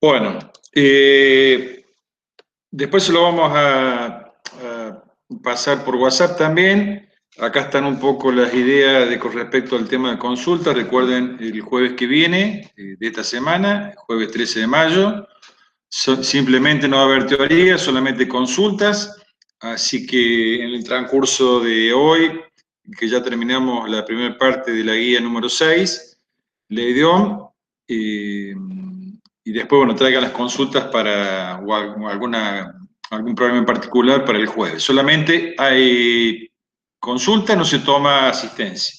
Bueno, después se lo vamos a pasar por WhatsApp también. Acá están un poco las ideas con respecto al tema de consulta. Recuerden, el jueves que viene, de esta semana, jueves 13 de mayo, simplemente no va a haber teoría, solamente consultas. Así que en el transcurso de hoy, que ya terminamos la primera parte de la guía número 6, la IDEOM, y después, bueno, traigan las consultas para o algún problema en particular para el jueves. Solamente hay consulta, no se toma asistencia.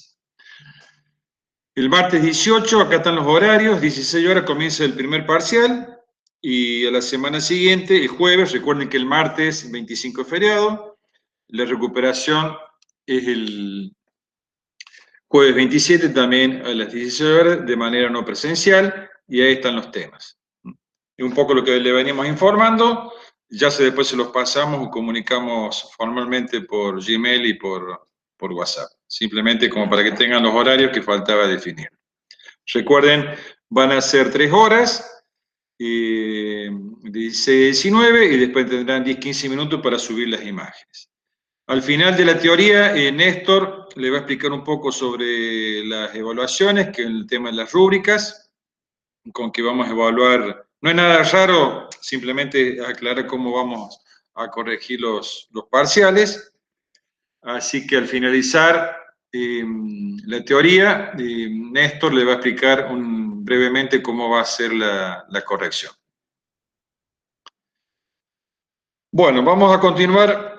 El martes 18, acá están los horarios, 16 horas comienza el primer parcial, y a la semana siguiente, el jueves, recuerden que el martes 25 es feriado, la recuperación es el jueves 27 también a las 16 horas de manera no presencial, y ahí están los temas. Y un poco lo que le venimos informando, ya después se los pasamos o comunicamos formalmente por Gmail y por WhatsApp, simplemente como para que tengan los horarios que faltaba definir. Recuerden, van a ser 3 horas, 16-19, y después tendrán 10-15 minutos para subir las imágenes. Al final de la teoría, Néstor le va a explicar un poco sobre las evaluaciones, que es el tema de las rúbricas, con que vamos a evaluar. No es nada raro, simplemente aclarar cómo vamos a corregir los parciales. Así que al finalizar la teoría, Néstor le va a explicar brevemente cómo va a ser la corrección. Bueno, vamos a continuar.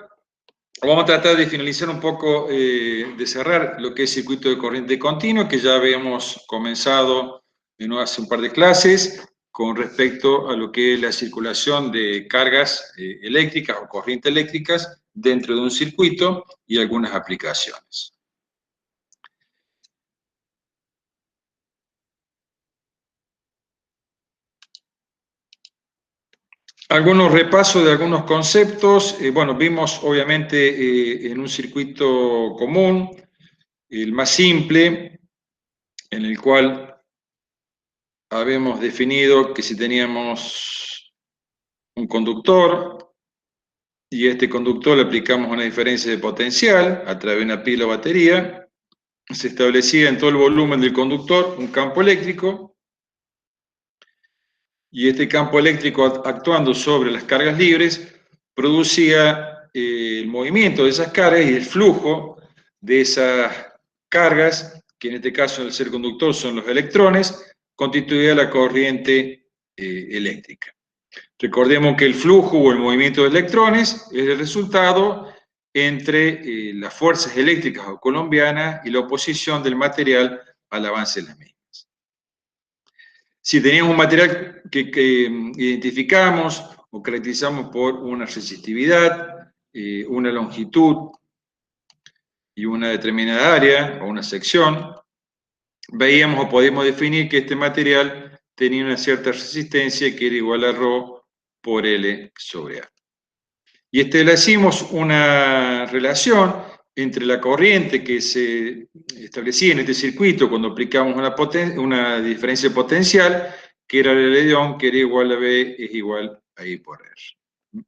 Vamos a tratar de finalizar un poco, de cerrar lo que es circuito de corriente continua, que ya habíamos comenzado hace un par de clases, con respecto a lo que es la circulación de cargas eléctricas o corrientes eléctricas dentro de un circuito y algunas aplicaciones. Algunos repasos de algunos conceptos. Bueno, vimos obviamente en un circuito común, el más simple, en el cual habíamos definido que si teníamos un conductor y a este conductor le aplicamos una diferencia de potencial a través de una pila o batería, se establecía en todo el volumen del conductor un campo eléctrico, y este campo eléctrico, actuando sobre las cargas libres, producía el movimiento de esas cargas y el flujo de esas cargas, que en este caso al ser conductor son los electrones, constituía la corriente eléctrica. Recordemos que el flujo o el movimiento de electrones es el resultado entre las fuerzas eléctricas o coulombianas y la oposición del material al avance de las mismas. Si teníamos un material que identificamos o caracterizamos por una resistividad, una longitud y una determinada área o una sección, veíamos o podíamos definir que este material tenía una cierta resistencia que era igual a ρ por L sobre A. Y establecimos una relación entre la corriente que se establecía en este circuito cuando aplicamos una diferencia potencial, que era el L-, que era igual a B, es igual a I por R.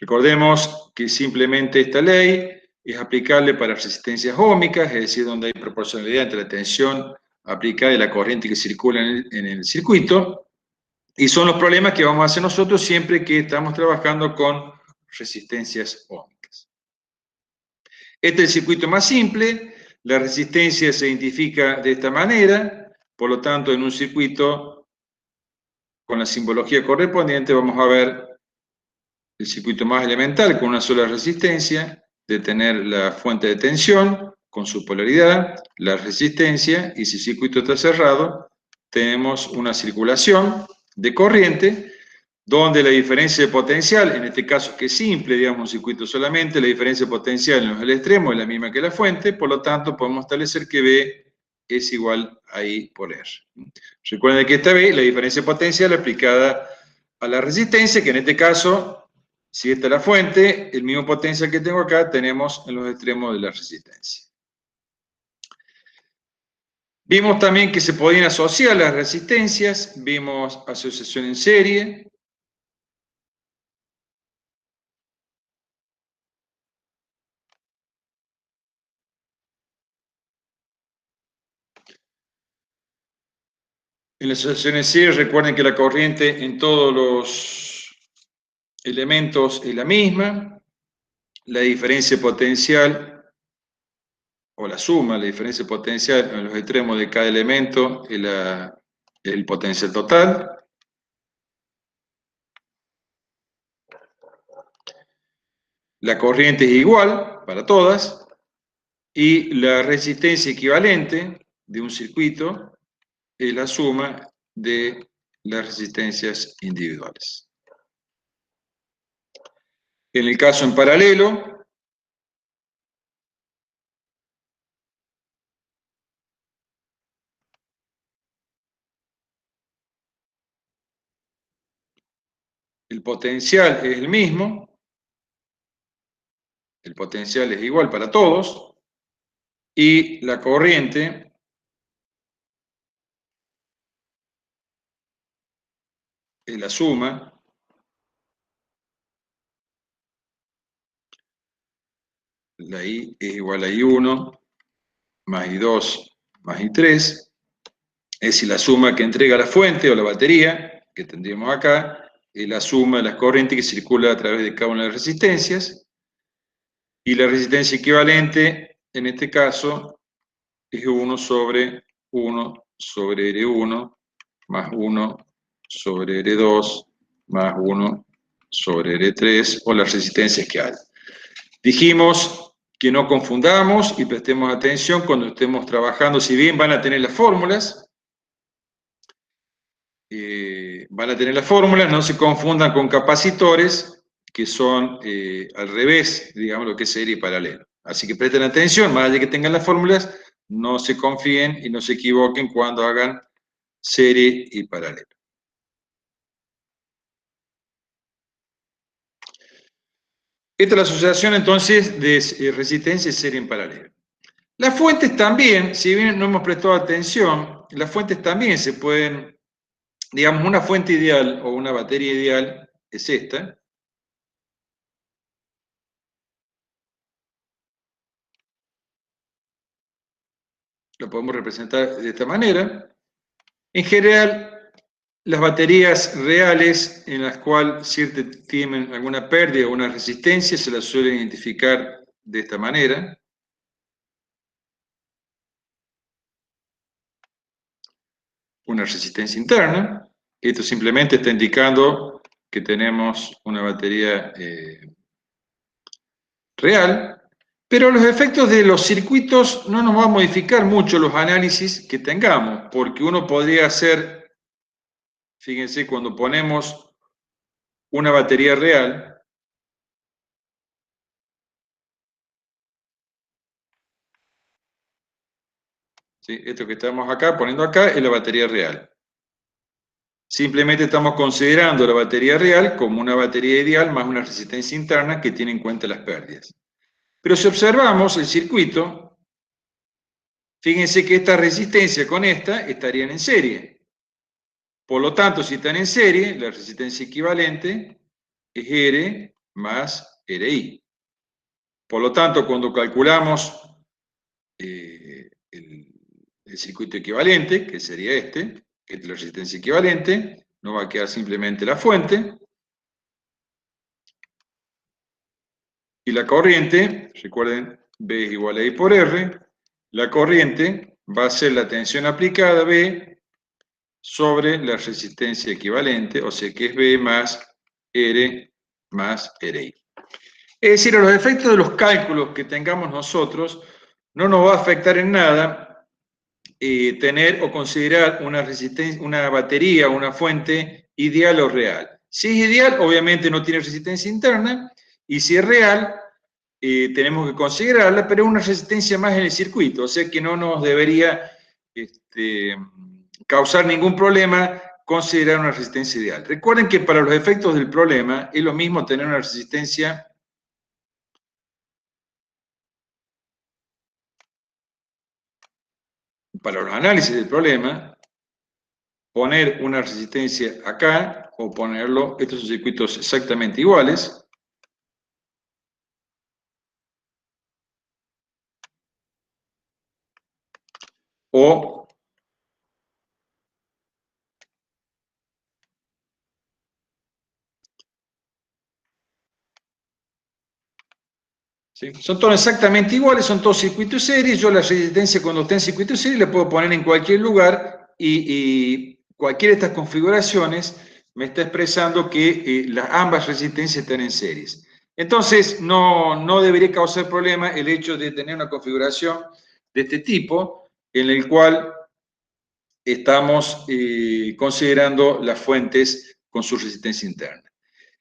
Recordemos que simplemente esta ley es aplicable para resistencias óhmicas, es decir, donde hay proporcionalidad entre la tensión aplicada y la corriente que circula en el circuito, y son los problemas que vamos a hacer nosotros siempre que estamos trabajando con resistencias óhmicas. Este es el circuito más simple, la resistencia se identifica de esta manera, por lo tanto, en un circuito con la simbología correspondiente vamos a ver el circuito más elemental con una sola resistencia, de tener la fuente de tensión con su polaridad, la resistencia, y si el circuito está cerrado, tenemos una circulación de corriente, donde la diferencia de potencial, en este caso que es simple, digamos un circuito solamente, la diferencia de potencial en el extremo es la misma que la fuente, por lo tanto podemos establecer que B es igual a I por R. Recuerden que esta B, la diferencia de potencial aplicada a la resistencia, que en este caso, si esta es la fuente, el mismo potencial que tengo acá tenemos en los extremos de la resistencia. Vimos también que se podían asociar las resistencias, vimos asociación en serie. En la asociación en serie, recuerden que la corriente en todos los elementos es la misma, la diferencia potencial, o la suma, la diferencia potencial en los extremos de cada elemento es el potencial total. La corriente es igual para todas y la resistencia equivalente de un circuito es la suma de las resistencias individuales. En el caso en paralelo, el potencial es el mismo, el potencial es igual para todos, y la corriente es la suma la I es igual a I1 más I2 más I3, es decir, la suma que entrega la fuente o la batería, que tendríamos acá, es la suma de las corrientes que circulan a través de cada una de las resistencias, y la resistencia equivalente, en este caso, es 1 sobre R1 más 1 sobre R2 más 1 sobre R3, o las resistencias que hay. Dijimos que no confundamos y prestemos atención cuando estemos trabajando, si bien van a tener las fórmulas, no se confundan con capacitores, que son al revés, digamos, lo que es serie y paralelo. Así que presten atención, más allá de que tengan las fórmulas, no se confíen y no se equivoquen cuando hagan serie y paralelo. Esta es la asociación entonces de resistencia y serie en paralelo. Las fuentes también, si bien no hemos prestado atención, las fuentes también se pueden, digamos, una fuente ideal o una batería ideal es esta. Lo podemos representar de esta manera. En general, las baterías reales en las cuales tienen alguna pérdida o una resistencia se las suelen identificar de esta manera. Una resistencia interna. Esto simplemente está indicando que tenemos una batería real, pero los efectos de los circuitos no nos va a modificar mucho los análisis que tengamos, porque uno podría hacer, fíjense, cuando ponemos una batería real, ¿sí? Esto que estamos acá, poniendo acá, es la batería real. Simplemente estamos considerando la batería real como una batería ideal más una resistencia interna que tiene en cuenta las pérdidas. Pero si observamos el circuito, fíjense que esta resistencia con esta estarían en serie. Por lo tanto, si están en serie, la resistencia equivalente es R más RI. Por lo tanto, cuando calculamos el circuito equivalente, que sería este, que es la resistencia equivalente, nos va a quedar simplemente la fuente. Y la corriente, recuerden, B es igual a I por R, la corriente va a ser la tensión aplicada B sobre la resistencia equivalente, o sea que es B más R más RI. Es decir, a los efectos de los cálculos que tengamos nosotros, no nos va a afectar en nada tener o considerar una batería o una fuente ideal o real. Si es ideal, obviamente no tiene resistencia interna, y si es real, tenemos que considerarla, pero es una resistencia más en el circuito, o sea que no nos debería causar ningún problema considerar una resistencia ideal. Recuerden que para los efectos del problema es lo mismo tener una resistencia para los análisis del problema, poner una resistencia acá, o ponerlo, estos son circuitos exactamente iguales, o ¿sí? Son todos exactamente iguales, son todos circuitos series. Yo la resistencia cuando está en circuito serie la puedo poner en cualquier lugar y cualquiera de estas configuraciones me está expresando que ambas resistencias están en series. Entonces no debería causar problema el hecho de tener una configuración de este tipo en el cual estamos considerando las fuentes con su resistencia interna.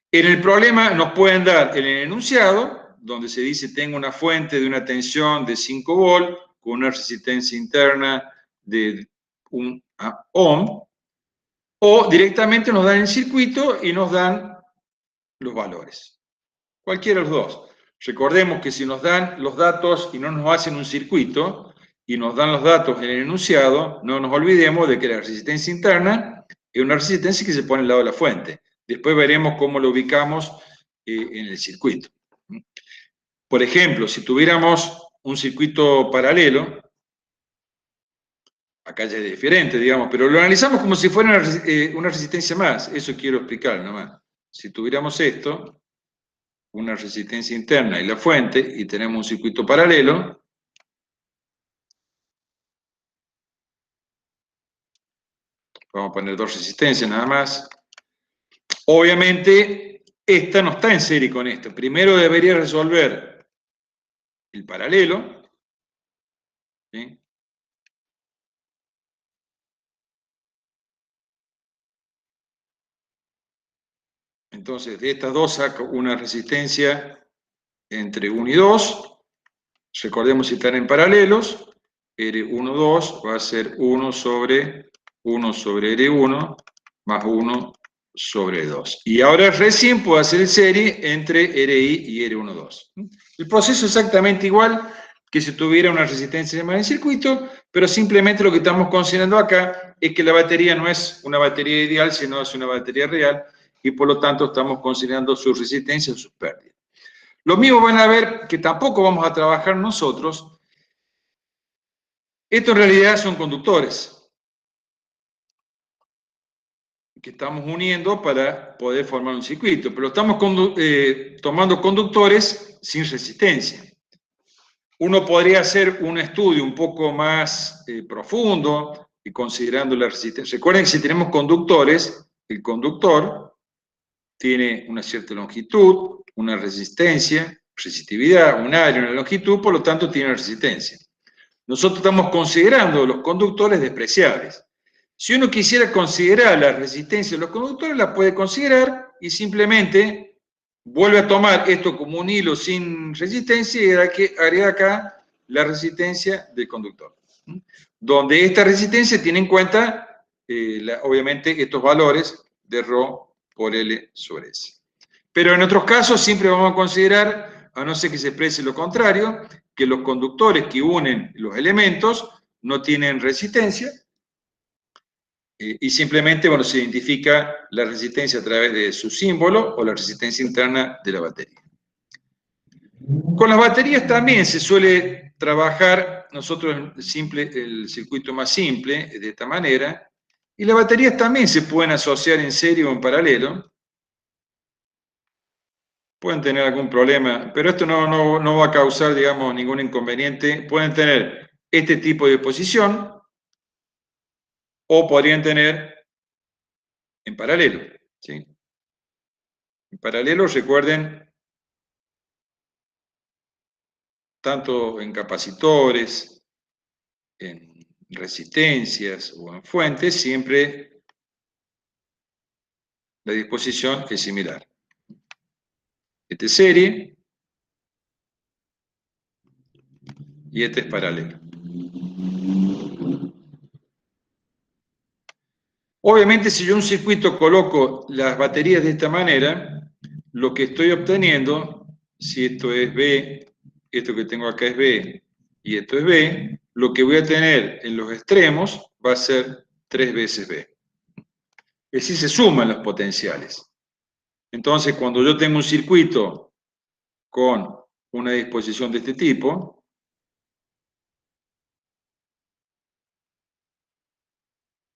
En el problema nos pueden dar en el enunciado, donde se dice tengo una fuente de una tensión de 5 volt con una resistencia interna de 1 ohm, o directamente nos dan el circuito y nos dan los valores. Cualquiera de los dos. Recordemos que si nos dan los datos y no nos hacen un circuito, y nos dan los datos en el enunciado, no nos olvidemos de que la resistencia interna es una resistencia que se pone al lado de la fuente. Después veremos cómo lo ubicamos en el circuito. Por ejemplo, si tuviéramos un circuito paralelo, acá ya es diferente, digamos, pero lo analizamos como si fuera una resistencia más. Eso quiero explicar nomás. Si tuviéramos esto, una resistencia interna y la fuente, y tenemos un circuito paralelo, vamos a poner dos resistencias nada más. Obviamente, esta no está en serie con esto. Primero debería resolver el paralelo, ¿sí? Entonces, de estas dos saco una resistencia entre 1 y 2. Recordemos si están en paralelos. R1, 2 va a ser 1 sobre R1 más 1 sobre 2. Y ahora recién puedo hacer serie entre RI y R1, 2. El proceso es exactamente igual que si tuviera una resistencia más en circuito, pero simplemente lo que estamos considerando acá es que la batería no es una batería ideal, sino es una batería real, y por lo tanto estamos considerando su resistencia y sus pérdidas. Lo mismo van a ver que tampoco vamos a trabajar nosotros. Esto en realidad son conductores que estamos uniendo para poder formar un circuito, pero estamos tomando conductores sin resistencia. Uno podría hacer un estudio un poco más profundo y considerando la resistencia. Recuerden que si tenemos conductores, el conductor tiene una cierta longitud, una resistencia, resistividad, un área, una longitud, por lo tanto tiene resistencia. Nosotros estamos considerando los conductores despreciables. Si uno quisiera considerar la resistencia de los conductores, la puede considerar y simplemente vuelve a tomar esto como un hilo sin resistencia y agrega acá la resistencia del conductor. Donde esta resistencia tiene en cuenta, obviamente, estos valores de ρ por L sobre S. Pero en otros casos siempre vamos a considerar, a no ser que se exprese lo contrario, que los conductores que unen los elementos no tienen resistencia, y simplemente, bueno, se identifica la resistencia a través de su símbolo o la resistencia interna de la batería. Con las baterías también se suele trabajar, nosotros el circuito más simple, de esta manera, y las baterías también se pueden asociar en serie o en paralelo. Pueden tener algún problema, pero esto no va a causar, digamos, ningún inconveniente. Pueden tener este tipo de posición, o podrían tener en paralelo, ¿sí? En paralelo, recuerden, tanto en capacitores, en resistencias o en fuentes, siempre la disposición es similar. Este es serie y este es paralelo. Obviamente, si yo en un circuito coloco las baterías de esta manera, lo que estoy obteniendo, si esto es B, esto que tengo acá es B y esto es B, lo que voy a tener en los extremos va a ser 3 veces B. Es decir, se suman los potenciales. Entonces, cuando yo tengo un circuito con una disposición de este tipo,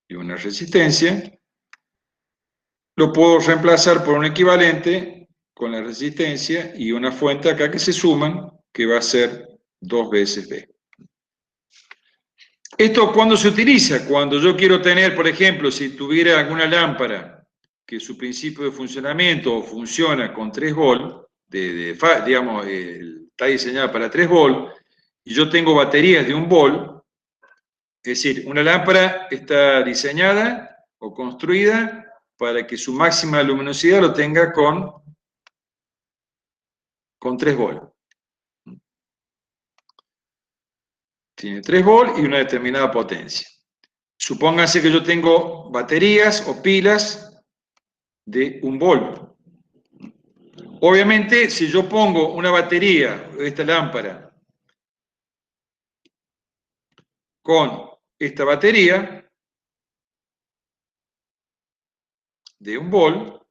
y una resistencia, lo puedo reemplazar por un equivalente con la resistencia y una fuente acá que se suman, que va a ser 2 veces B. ¿Esto cuándo se utiliza? Cuando yo quiero tener, por ejemplo, si tuviera alguna lámpara que su principio de funcionamiento funciona con 3 volts, digamos, está diseñada para 3 volts, y yo tengo baterías de 1 volt, es decir, una lámpara está diseñada o construida para que su máxima luminosidad lo tenga con 3 volts. Tiene 3 volts y una determinada potencia. Supónganse que yo tengo baterías o pilas de 1 volt. Obviamente, si yo pongo una batería, esta lámpara, con esta batería de 1 volt,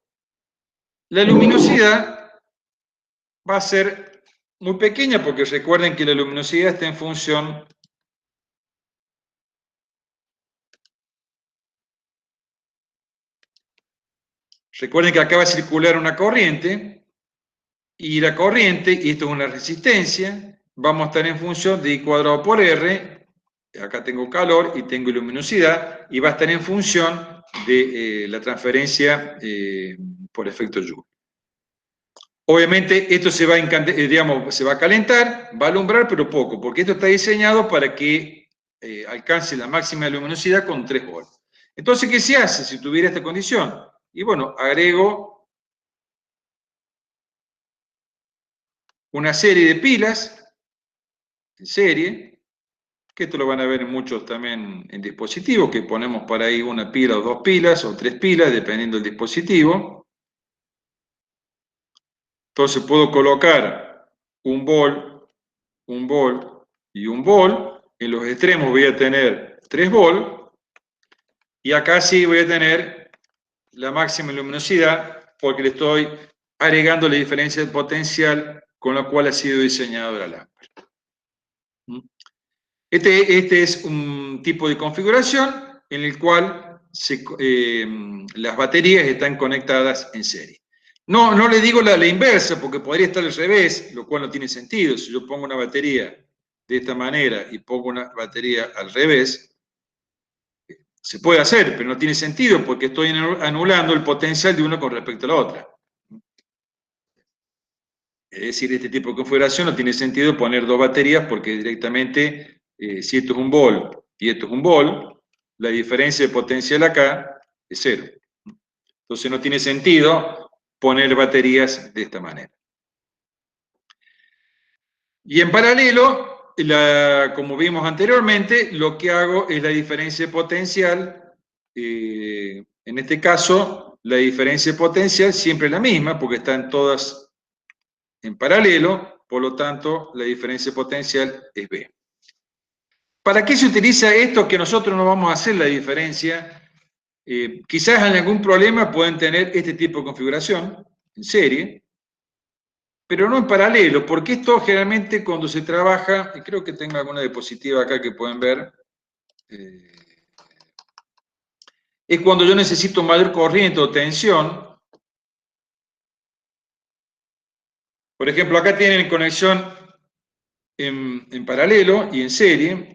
la luminosidad va a ser muy pequeña, porque recuerden que la luminosidad está en función Recuerden que acá va a circular una corriente, y la corriente, y esto es una resistencia, vamos a estar en función de I cuadrado por R, acá tengo calor y tengo luminosidad, y va a estar en función de la transferencia por efecto Joule. Obviamente esto se va a calentar, va a alumbrar, pero poco, porque esto está diseñado para que alcance la máxima luminosidad con 3 volts. Entonces, ¿qué se hace si tuviera esta condición? Y bueno, agrego una serie de pilas, en serie, que esto lo van a ver en muchos también en dispositivos, que ponemos para ahí una pila o 2 pilas o 3 pilas, dependiendo del dispositivo. Entonces puedo colocar 1 volt, 1 volt y 1 volt. En los extremos voy a tener 3 volt. Y acá sí voy a tener la máxima luminosidad, porque le estoy agregando la diferencia de potencial con la cual ha sido diseñada la lámpara. Este es un tipo de configuración en el cual las baterías están conectadas en serie. No le digo la inversa, porque podría estar al revés, lo cual no tiene sentido. Si yo pongo una batería de esta manera y pongo una batería al revés, se puede hacer, pero no tiene sentido, porque estoy anulando el potencial de una con respecto a la otra. Es decir, este tipo de configuración no tiene sentido poner 2 baterías, porque directamente, si esto es 1 volt y esto es 1 volt, la diferencia de potencial acá es 0. Entonces no tiene sentido poner baterías de esta manera. Y en paralelo, como vimos anteriormente, lo que hago es la diferencia de potencial. En este caso, la diferencia de potencial siempre es la misma, porque están todas en paralelo, por lo tanto, la diferencia potencial es B. ¿Para qué se utiliza esto que nosotros no vamos a hacer la diferencia? Quizás en algún problema pueden tener este tipo de configuración en serie, pero no en paralelo, porque esto generalmente cuando se trabaja, y creo que tengo alguna diapositiva acá que pueden ver, es cuando yo necesito mayor corriente o tensión. Por ejemplo, acá tienen conexión en paralelo y en serie,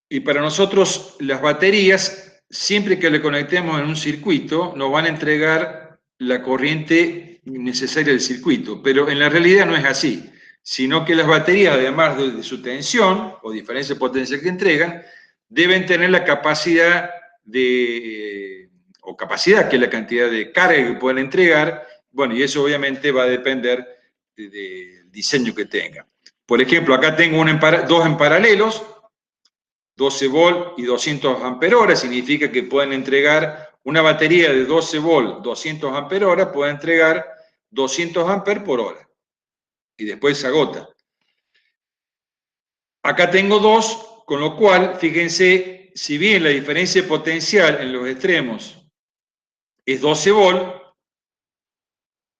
y para nosotros las baterías, siempre que le conectemos en un circuito, nos van a entregar la corriente necesaria del circuito, pero en la realidad no es así, sino que las baterías, además de su tensión o diferencia de potencia que entregan, deben tener la capacidad capacidad, que es la cantidad de carga que pueden entregar. Bueno, y eso obviamente va a depender del diseño que tenga. Por ejemplo, acá tengo dos en paralelos, 12 volt y 200 amperes, significa que pueden entregar una batería de 12 volt, 200 amperes, puede entregar 200 amperes por hora. Y después se agota. Acá tengo 2, con lo cual, fíjense, si bien la diferencia potencial en los extremos es 12 volt,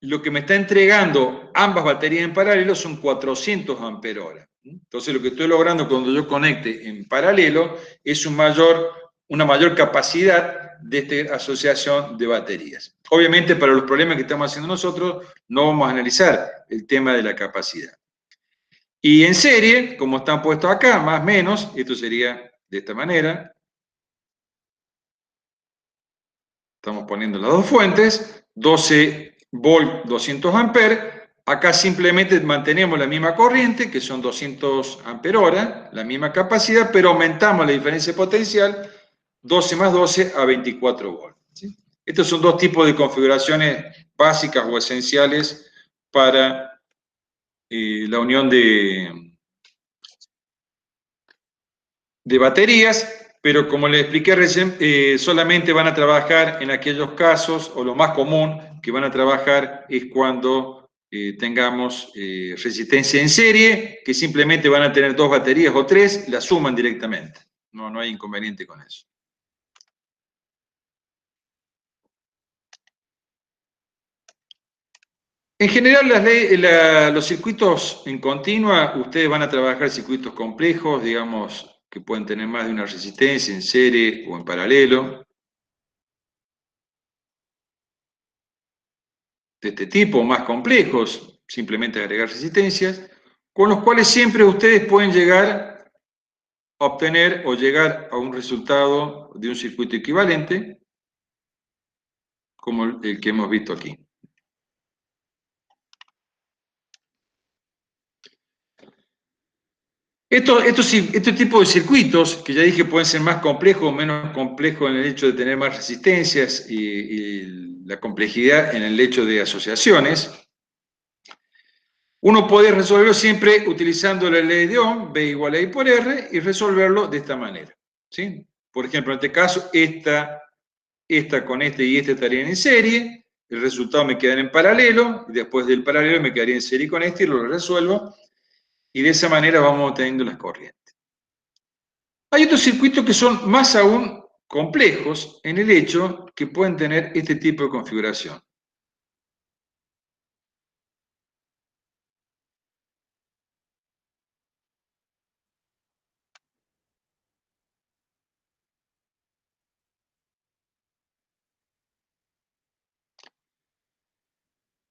lo que me está entregando ambas baterías en paralelo son 400 amperios. Entonces, lo que estoy logrando cuando yo conecte en paralelo es una mayor capacidad de esta asociación de baterías. Obviamente, para los problemas que estamos haciendo nosotros, no vamos a analizar el tema de la capacidad. Y en serie, como están puestos acá, más o menos, esto sería de esta manera. Estamos poniendo las dos fuentes, 12 volt, 200 amperes. Acá simplemente mantenemos la misma corriente, que son 200 amperios, la misma capacidad, pero aumentamos la diferencia potencial, 12 más 12 a 24 volts. ¿Sí? Estos son dos tipos de configuraciones básicas o esenciales para la unión de baterías, pero como les expliqué recién, solamente van a trabajar en aquellos casos, o lo más común que van a trabajar es cuando tengamos resistencia en serie, que simplemente van a tener 2 baterías o 3, las suman directamente. No hay inconveniente con eso. En general, los circuitos en continua, ustedes van a trabajar circuitos complejos, digamos, que pueden tener más de una resistencia en serie o en paralelo, de este tipo, más complejos, simplemente agregar resistencias, con los cuales siempre ustedes pueden llegar a obtener o llegar a un resultado de un circuito equivalente, como el que hemos visto aquí. Este tipo de circuitos, que ya dije pueden ser más complejos o menos complejos en el hecho de tener más resistencias y la complejidad en el hecho de asociaciones, uno puede resolverlo siempre utilizando la ley de Ohm, B igual a I por R, y resolverlo de esta manera. ¿Sí? Por ejemplo, en este caso, esta con este y este estarían en serie, el resultado me queda en paralelo, y después del paralelo me quedaría en serie con este y lo resuelvo, y de esa manera vamos obteniendo las corrientes. Hay otros circuitos que son más aún complejos en el hecho que pueden tener este tipo de configuración.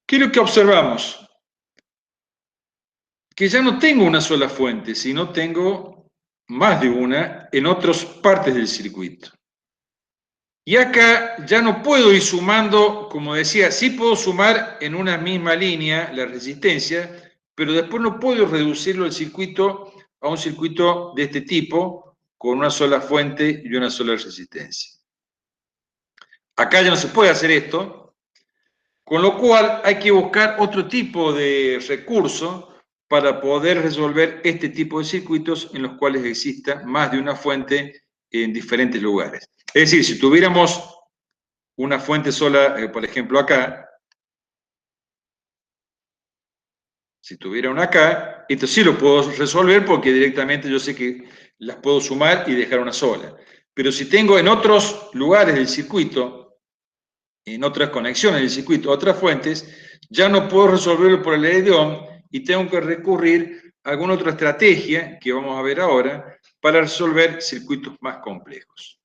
¿Qué es lo que observamos? Que ya no tengo una sola fuente, sino tengo más de una en otras partes del circuito. Y acá ya no puedo ir sumando, como decía, sí puedo sumar en una misma línea la resistencia, pero después no puedo reducirlo el circuito a un circuito de este tipo, con una sola fuente y una sola resistencia. Acá ya no se puede hacer esto, con lo cual hay que buscar otro tipo de recurso para poder resolver este tipo de circuitos en los cuales exista más de una fuente en diferentes lugares. Es decir, si tuviéramos una fuente sola, por ejemplo acá, si tuviera una acá, esto sí lo puedo resolver porque directamente yo sé que las puedo sumar y dejar una sola. Pero si tengo en otros lugares del circuito, en otras conexiones del circuito, otras fuentes, ya no puedo resolverlo por la ley de Ohm y tengo que recurrir a alguna otra estrategia que vamos a ver ahora para resolver circuitos más complejos.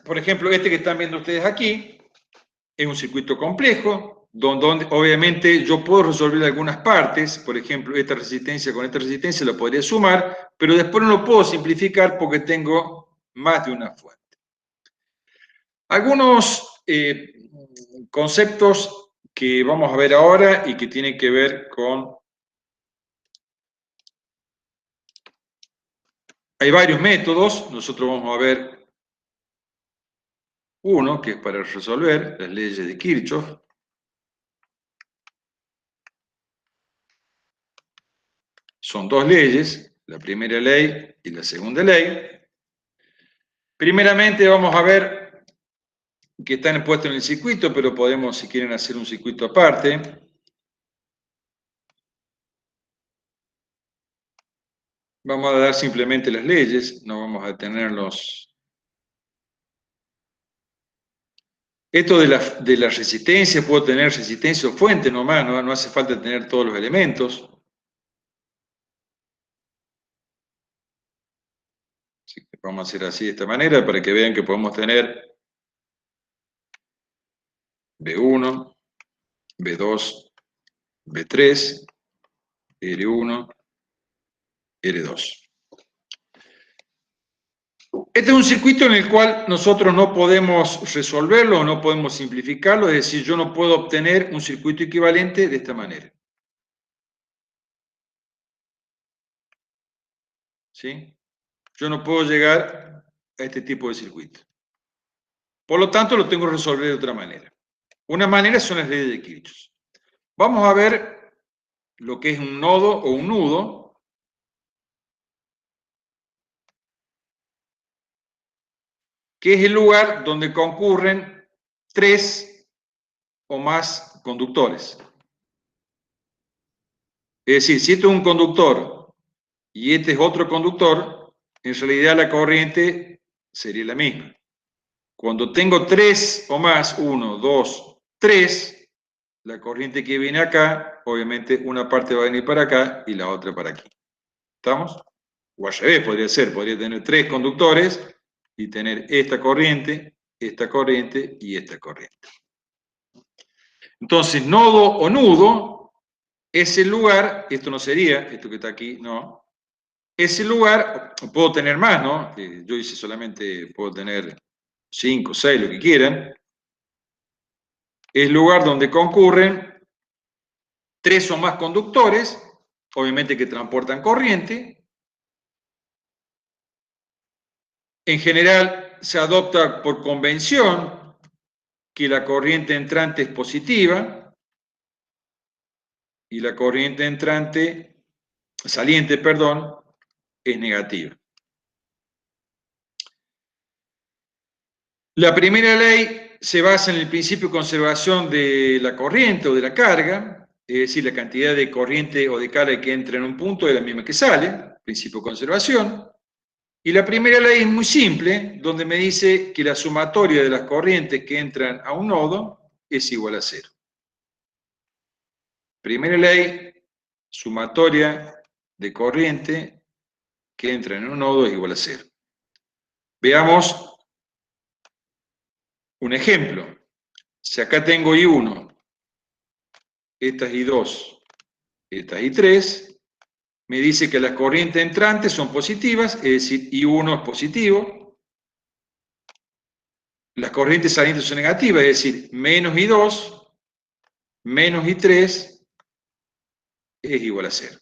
Por ejemplo, este que están viendo ustedes aquí, es un circuito complejo, donde obviamente yo puedo resolver algunas partes, por ejemplo, esta resistencia con esta resistencia la podría sumar, pero después no lo puedo simplificar porque tengo más de una fuente. Algunos conceptos que vamos a ver ahora y que tienen que ver con... Hay varios métodos, nosotros vamos a ver uno que es para resolver las leyes de Kirchhoff. Son dos leyes, la primera ley y la segunda ley. Primeramente vamos a ver que están puestos en el circuito, pero podemos, si quieren, hacer un circuito aparte. Vamos a dar simplemente las leyes, no vamos a tener los... Esto de la resistencia, puedo tener resistencia o fuente nomás, no hace falta tener todos los elementos. Así que vamos a hacer así de esta manera para que vean que podemos tener B1, B2, B3, R1, R2. Este es un circuito en el cual nosotros no podemos resolverlo, no podemos simplificarlo, es decir, yo no puedo obtener un circuito equivalente de esta manera. ¿Sí? Yo no puedo llegar a este tipo de circuito. Por lo tanto, lo tengo que resolver de otra manera. Una manera son las leyes de Kirchhoff. Vamos a ver lo que es un nodo o un nudo. Que es el lugar donde concurren 3 o más conductores. Es decir, si este es un conductor y este es otro conductor, en realidad la corriente sería la misma. Cuando tengo 3 o más, 1, 2, 3, la corriente que viene acá, obviamente una parte va a venir para acá y la otra para aquí. ¿Estamos? O al revés podría ser, podría tener 3 conductores y tener esta corriente y esta corriente. Entonces, nodo o nudo es el lugar, esto no sería, esto que está aquí, no, es el lugar, puedo tener más, ¿no? Yo hice solamente, puedo tener 5, 6, lo que quieran, es el lugar donde concurren 3 o más conductores, obviamente que transportan corriente. En general se adopta por convención que la corriente entrante es positiva y la corriente saliente, perdón, es negativa. La primera ley se basa en el principio de conservación de la corriente o de la carga, es decir, la cantidad de corriente o de carga que entra en un punto es la misma que sale, principio de conservación. Y la primera ley es muy simple, donde me dice que la sumatoria de las corrientes que entran a un nodo es igual a 0. Primera ley, sumatoria de corriente que entra en un nodo es igual a 0. Veamos un ejemplo. Si acá tengo I1, estas I2, estas I3, me dice que las corrientes entrantes son positivas, es decir, I1 es positivo. Las corrientes salientes son negativas, es decir, menos I2, menos I3 es igual a 0.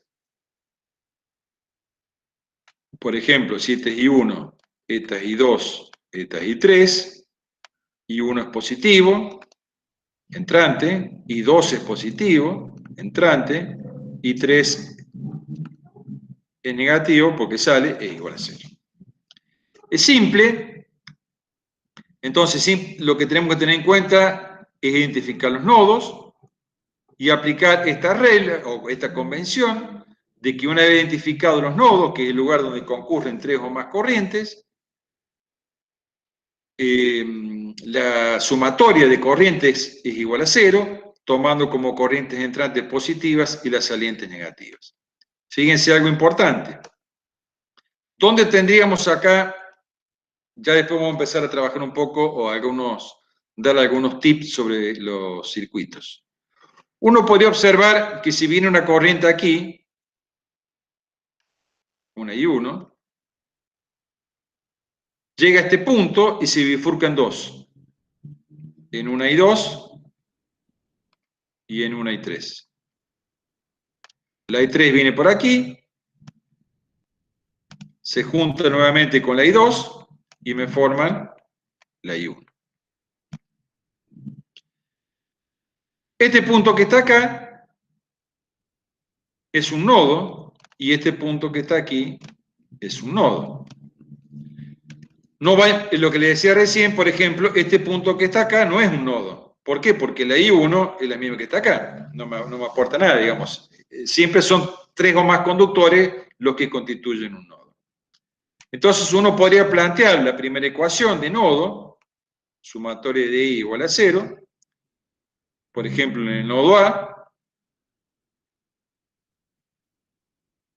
Por ejemplo, si este es I1, esta es I2, esta es I3, I1 es positivo, entrante, I2 es positivo, entrante, I3 es negativo porque sale, es igual a 0. Es simple, entonces lo que tenemos que tener en cuenta es identificar los nodos y aplicar esta regla o esta convención de que una vez identificados los nodos, que es el lugar donde concurren 3 o más corrientes, la sumatoria de corrientes es igual a 0, tomando como corrientes entrantes positivas y las salientes negativas. Fíjense algo importante. ¿Dónde tendríamos acá? Ya después vamos a empezar a trabajar un poco o dar algunos tips sobre los circuitos. Uno podría observar que si viene una corriente aquí, una I1, llega a este punto y se bifurca en dos. En una I2 y en una I3. La I3 viene por aquí, se junta nuevamente con la I2 y me forman la I1. Este punto que está acá es un nodo y este punto que está aquí es un nodo. No va, lo que le decía recién, por ejemplo, este punto que está acá no es un nodo. ¿Por qué? Porque la I1 es la misma que está acá. No me aporta nada, digamos. Siempre son 3 o más conductores los que constituyen un nodo. Entonces uno podría plantear la primera ecuación de nodo, sumatoria de I igual a 0, por ejemplo en el nodo A,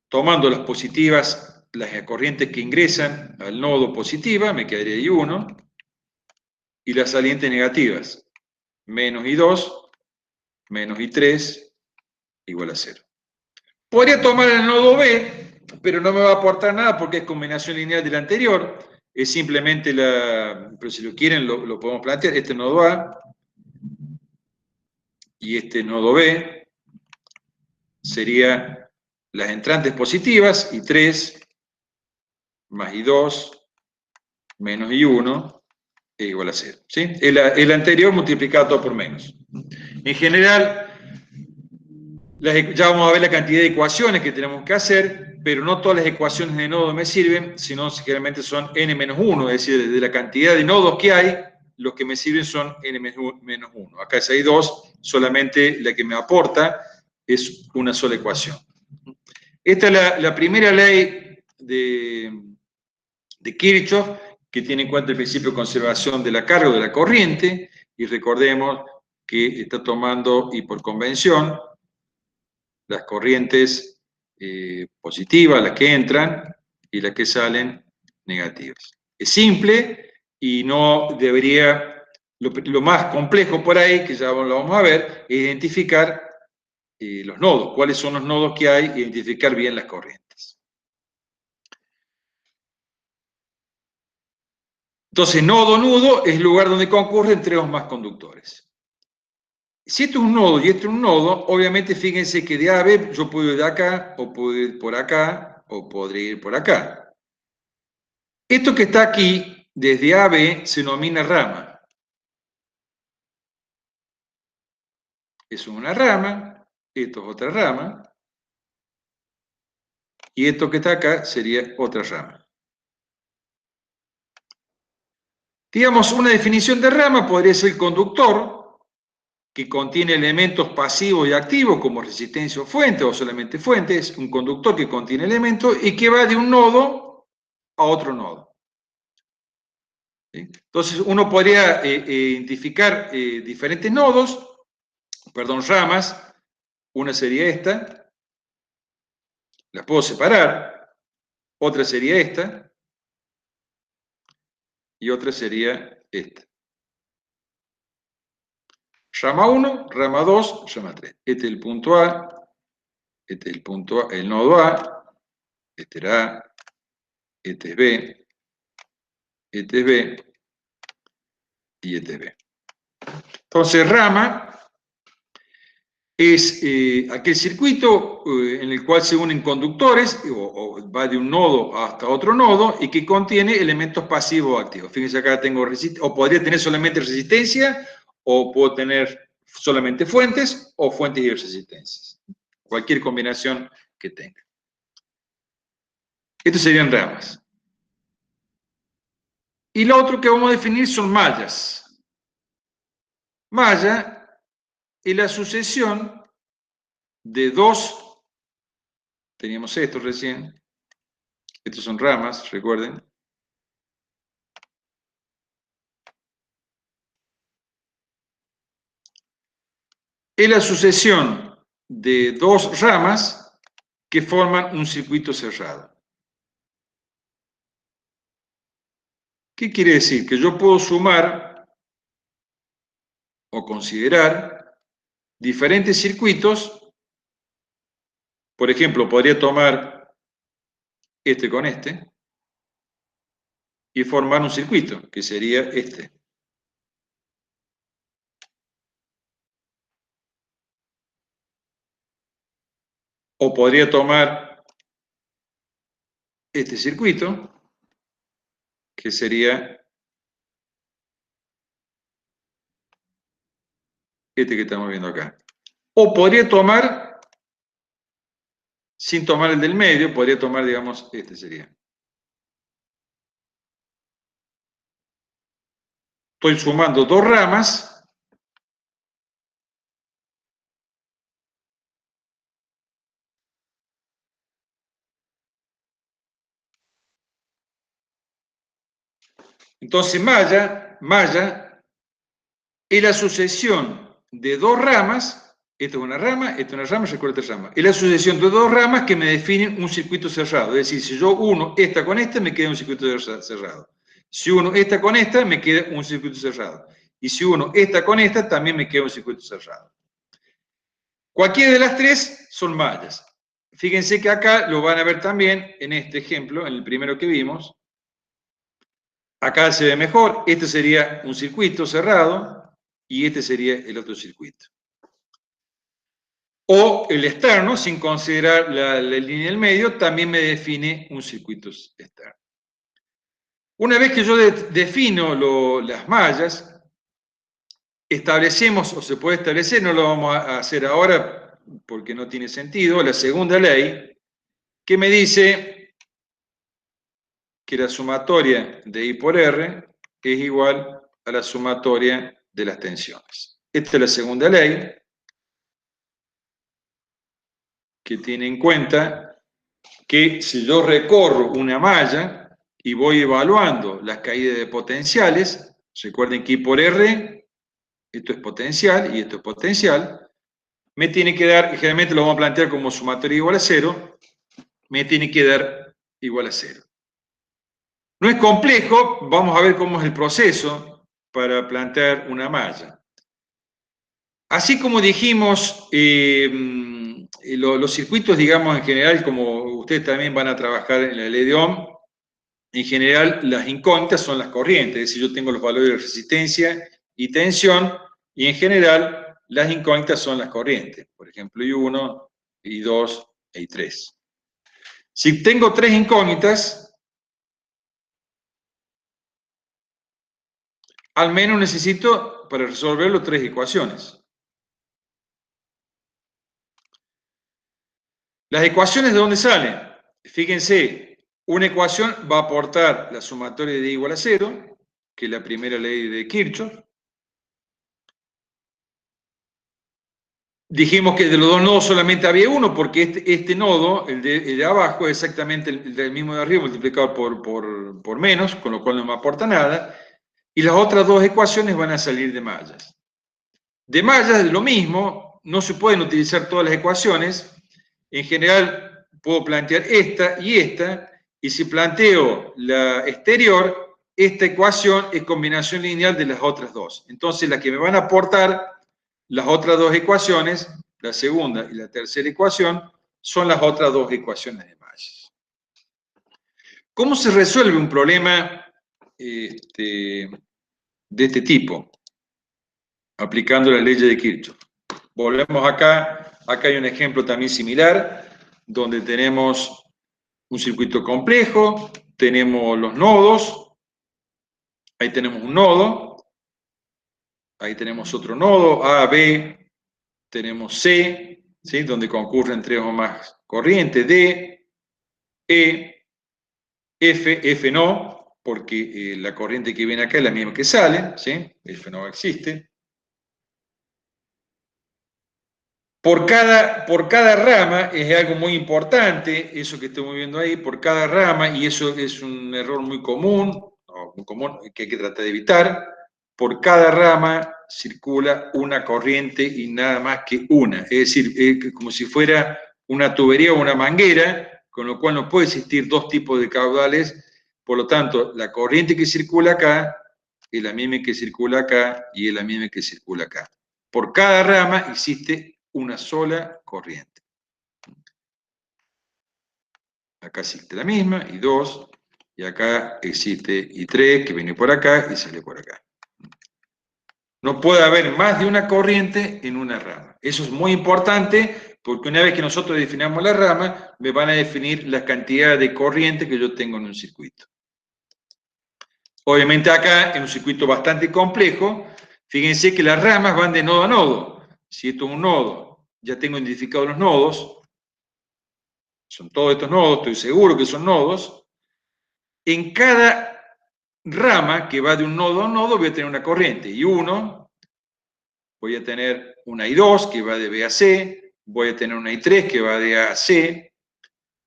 tomando las positivas, las corrientes que ingresan al nodo positiva, me quedaría I1, y las salientes negativas, menos I2, menos I3, igual a 0. Podría tomar el nodo B, pero no me va a aportar nada porque es combinación lineal del anterior, es simplemente pero si lo quieren lo podemos plantear, este nodo A y este nodo B serían las entrantes positivas, I3 más I2 menos I1 es igual a 0. ¿Sí? El anterior multiplicado todo por menos. En general, ya vamos a ver la cantidad de ecuaciones que tenemos que hacer, pero no todas las ecuaciones de nodo me sirven, sino generalmente son n-1, es decir, de la cantidad de nodos que hay, los que me sirven son n-1. Acá si hay 2, solamente la que me aporta es una sola ecuación. Esta es la primera ley de Kirchhoff, que tiene en cuenta el principio de conservación de la carga o de la corriente, y recordemos que está tomando, y por convención, las corrientes positivas, las que entran, y las que salen negativas. Es simple y no debería, lo más complejo por ahí, que ya lo vamos a ver, es identificar los nodos, cuáles son los nodos que hay, identificar bien las corrientes. Entonces, nodo-nudo es el lugar donde concurren tres o más conductores. Si esto es un nodo y esto es un nodo, obviamente fíjense que de A a B yo puedo ir de acá, o puedo ir por acá, o podría ir por acá. Esto que está aquí, desde A a B, se denomina rama. Eso es una rama, esto es otra rama, y esto que está acá sería otra rama. Digamos, una definición de rama podría ser el conductor, que contiene elementos pasivos y activos como resistencia o fuente, o solamente fuente, es un conductor que contiene elementos y que va de un nodo a otro nodo. ¿Sí? Entonces uno podría identificar diferentes nodos, ramas. Una sería esta, las puedo separar, otra sería esta, y otra sería esta. Rama 1, rama 2, rama 3. Este es el punto A, este es el punto A, el nodo A, este era A, este es B, este es B, y este es B. Entonces, rama es aquel circuito en el cual se unen conductores, o va de un nodo hasta otro nodo, y que contiene elementos pasivos o activos. Fíjense acá tengo resistencia, o podría tener solamente resistencia, o puedo tener solamente fuentes, o fuentes y resistencias. Cualquier combinación que tenga. Estos serían ramas. Y lo otro que vamos a definir son mallas. Malla es la sucesión de dos, teníamos esto recién, estos son ramas, recuerden. Es la sucesión de dos ramas que forman un circuito cerrado. ¿Qué quiere decir? Que yo puedo sumar o considerar diferentes circuitos. Por ejemplo, podría tomar este con este y formar un circuito, que sería este. O podría tomar este circuito, que sería este que estamos viendo acá. O podría tomar, sin tomar el del medio, podría tomar, digamos, este sería. Estoy sumando dos ramas Entonces, malla es la sucesión de dos ramas. Esta es una rama, esta es una rama, recuerda esta rama. Es la sucesión de dos ramas que me definen un circuito cerrado. Es decir, si yo uno esta con esta, me queda un circuito cerrado. Si uno esta con esta, me queda un circuito cerrado. Y si uno esta con esta, también me queda un circuito cerrado. Cualquiera de las tres son mallas. Fíjense que acá lo van a ver también en este ejemplo, en el primero que vimos. Acá se ve mejor. Este sería un circuito cerrado y este sería el otro circuito. O el externo, sin considerar la línea del medio, también me define un circuito externo. Una vez que yo defino las mallas, establecemos, o se puede establecer, no lo vamos a hacer ahora porque no tiene sentido, la segunda ley, que me dice que la sumatoria de I por R es igual a la sumatoria de las tensiones. Esta es la segunda ley, que tiene en cuenta que si yo recorro una malla y voy evaluando las caídas de potenciales, recuerden que I por R, esto es potencial y esto es potencial, me tiene que dar, generalmente lo vamos a plantear como sumatoria igual a 0, me tiene que dar igual a 0. No es complejo, vamos a ver cómo es el proceso para plantear una malla. Así como dijimos, los circuitos, digamos, en general, como ustedes también van a trabajar en la ley de Ohm, en general las incógnitas son las corrientes, es decir, yo tengo los valores de resistencia y tensión, y en general las incógnitas son las corrientes, por ejemplo, I1, I2 e I3. Si tengo tres incógnitas, al menos necesito para resolverlo tres ecuaciones. Las ecuaciones, ¿de dónde salen? Fíjense, una ecuación va a aportar la sumatoria de I igual a 0, que es la primera ley de Kirchhoff. Dijimos que de los dos nodos solamente había uno, porque este nodo, el de abajo, es exactamente el del mismo de arriba multiplicado por menos, con lo cual no me aporta nada. Y las otras dos ecuaciones van a salir de mallas. De mallas, lo mismo, no se pueden utilizar todas las ecuaciones. En general, puedo plantear esta, y si planteo la exterior, esta ecuación es combinación lineal de las otras dos. Entonces, las que me van a aportar las otras dos ecuaciones, la segunda y la tercera ecuación, son las otras dos ecuaciones de mallas. ¿Cómo se resuelve un problema de este tipo? Aplicando la ley de Kirchhoff. Volvemos acá hay un ejemplo también similar, donde tenemos un circuito complejo, tenemos los nodos, ahí tenemos un nodo, ahí tenemos otro nodo, A, B, tenemos C, ¿sí? Donde concurren tres o más corrientes, D, E, F no, porque la corriente que viene acá es la misma que sale, ¿sí? F no existe. Por cada rama es algo muy importante, eso que estamos viendo ahí, por cada rama, y eso es un error muy común que hay que tratar de evitar. Por cada rama circula una corriente y nada más que una. Es decir, como si fuera una tubería o una manguera, con lo cual no puede existir dos tipos de caudales. Por lo tanto, la corriente que circula acá es la misma que circula acá y es la misma que circula acá. Por cada rama existe una sola corriente. Acá existe la misma, I2, y acá existe I3, que viene por acá y sale por acá. No puede haber más de una corriente en una rama. Eso es muy importante, porque una vez que nosotros definamos la rama, me van a definir la cantidad de corriente que yo tengo en un circuito. Obviamente acá, en un circuito bastante complejo, fíjense que las ramas van de nodo a nodo. Si esto es un nodo, ya tengo identificados los nodos, son todos estos nodos, estoy seguro que son nodos. En cada rama que va de un nodo a un nodo voy a tener una corriente. I1, voy a tener una I2 que va de B a C, voy a tener una I3 que va de A a C,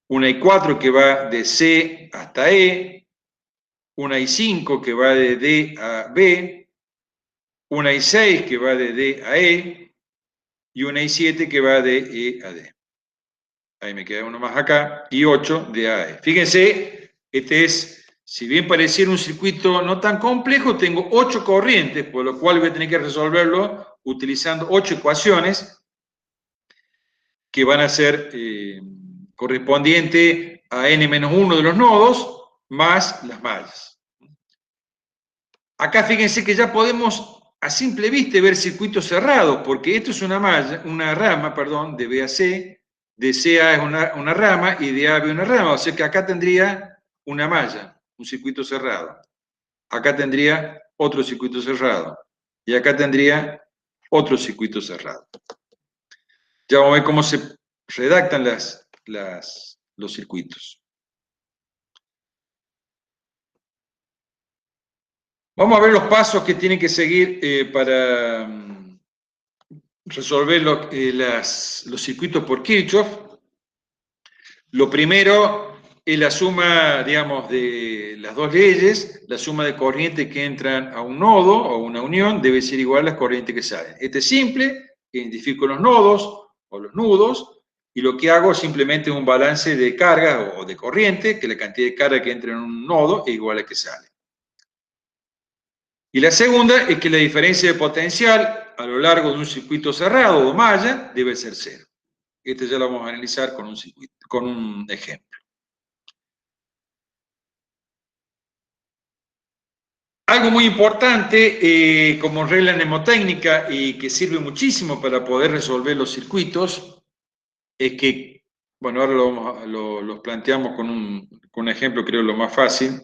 una I4 que va de C hasta E, una I5 que va de D a B, una I6 que va de D a E, y una I7 que va de E a D. Ahí me queda uno más acá, y 8 de A a E. Fíjense, este es, si bien pareciera un circuito no tan complejo, tengo 8 corrientes, por lo cual voy a tener que resolverlo utilizando 8 ecuaciones que van a ser correspondiente a n-1 de los nodos más las mallas. Acá fíjense que ya podemos a simple vista ver circuitos cerrados, porque esto es una malla, una rama, perdón, de B a C, de C a es una rama y de A a B una rama, o sea que acá tendría una malla, un circuito cerrado. Acá tendría otro circuito cerrado. Y acá tendría otro circuito cerrado. Ya vamos a ver cómo se redactan los circuitos. Vamos a ver los pasos que tienen que seguir para resolver los circuitos por Kirchhoff. Lo primero es la suma, digamos, de las dos leyes. La suma de corrientes que entran a un nodo o una unión debe ser igual a las corrientes que salen. Este es simple, identifico los nodos o los nudos, y lo que hago es simplemente un balance de carga o de corriente, que la cantidad de carga que entra en un nodo es igual a la que sale. Y la segunda es que la diferencia de potencial a lo largo de un circuito cerrado o malla debe ser cero. Este ya lo vamos a analizar con un ejemplo. Algo muy importante como regla mnemotécnica y que sirve muchísimo para poder resolver los circuitos es que, bueno, ahora los planteamos con un ejemplo, creo lo más fácil.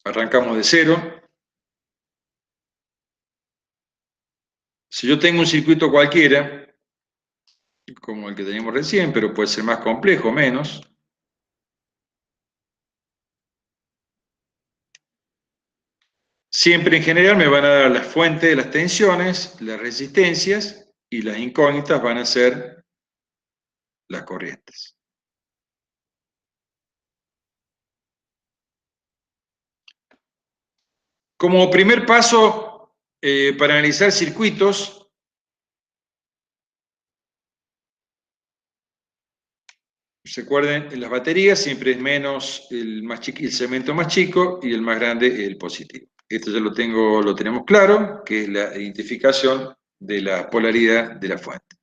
Arrancamos de cero. Si yo tengo un circuito cualquiera, como el que teníamos recién, pero puede ser más complejo o menos, siempre en general me van a dar las fuentes de las tensiones, las resistencias, y las incógnitas van a ser las corrientes. Como primer paso para analizar circuitos, recuerden, en las baterías siempre es menos el segmento más chico y el más grande el positivo. Esto ya lo tenemos claro, que es la identificación de la polaridad de la fuente.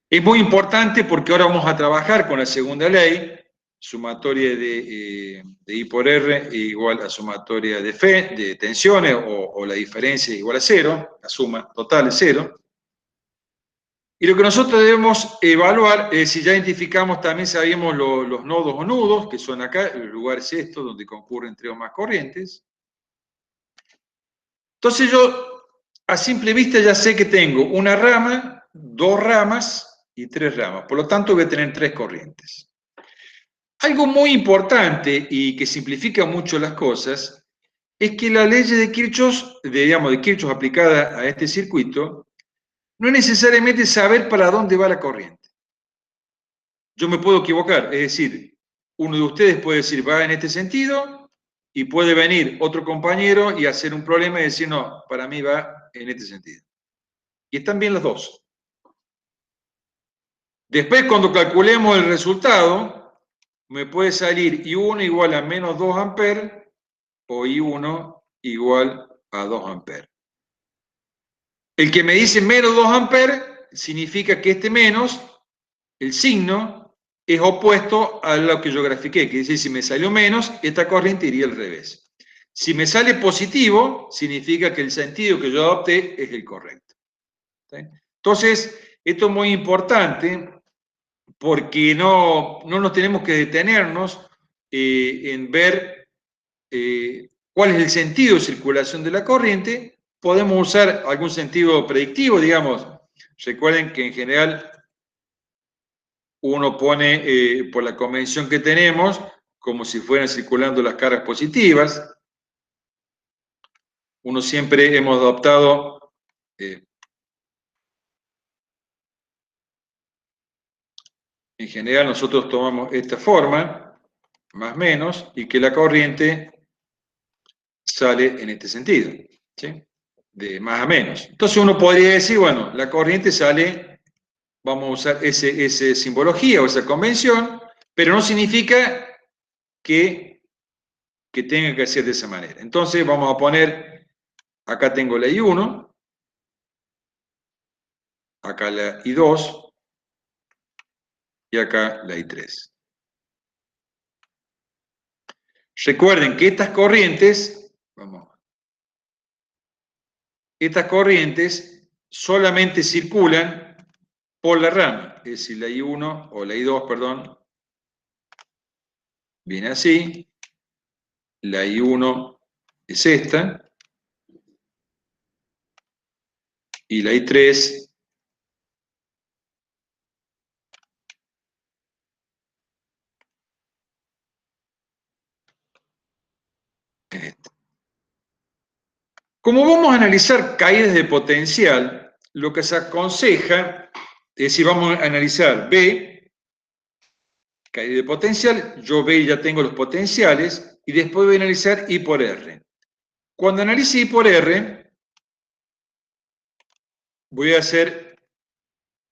Es muy importante porque ahora vamos a trabajar con la segunda ley, sumatoria de I por R igual a sumatoria de F, de tensiones, o la diferencia igual a cero, la suma total es cero. Y lo que nosotros debemos evaluar es si ya identificamos, también sabemos los nodos o nudos, que son acá, el lugar es esto, donde concurren tres o más corrientes. Entonces yo, a simple vista, ya sé que tengo una rama, dos ramas y tres ramas. Por lo tanto, voy a tener tres corrientes. Algo muy importante y que simplifica mucho las cosas es que la ley de Kirchhoff, de Kirchhoff aplicada a este circuito, no es necesariamente saber para dónde va la corriente. Yo me puedo equivocar, es decir, uno de ustedes puede decir va en este sentido y puede venir otro compañero y hacer un problema y decir no, para mí va en este sentido. Y están bien los dos. Después, cuando calculemos el resultado, me puede salir I1 igual a menos 2 amperes o I1 igual a 2 amperes. El que me dice menos 2 amperes significa que este menos, el signo, es opuesto a lo que yo grafiqué, que dice, si me salió menos, esta corriente iría al revés. Si me sale positivo, significa que el sentido que yo adopté es el correcto. ¿Sí? Entonces, esto es muy importante porque no nos tenemos que detenernos en ver cuál es el sentido de circulación de la corriente. Podemos usar algún sentido predictivo, digamos. Recuerden que en general uno pone por la convención que tenemos como si fueran circulando las cargas positivas. Uno siempre hemos adoptado En general nosotros tomamos esta forma, más o menos, y que la corriente sale en este sentido, ¿sí? De más a menos. Entonces uno podría decir, bueno, la corriente sale, vamos a usar esa simbología o esa convención, pero no significa que tenga que ser de esa manera. Entonces vamos a poner, acá tengo la I1, acá la I2 y acá la I3. Recuerden que estas corrientes, estas corrientes solamente circulan por la rama, es decir, la I1 o la I2, perdón, viene así, la I1 es esta, y la I3 es esta. Como vamos a analizar caídas de potencial, lo que se aconseja es si vamos a analizar B, caída de potencial, yo B ya tengo los potenciales, y después voy a analizar I por R. Cuando analice I por R, voy a hacer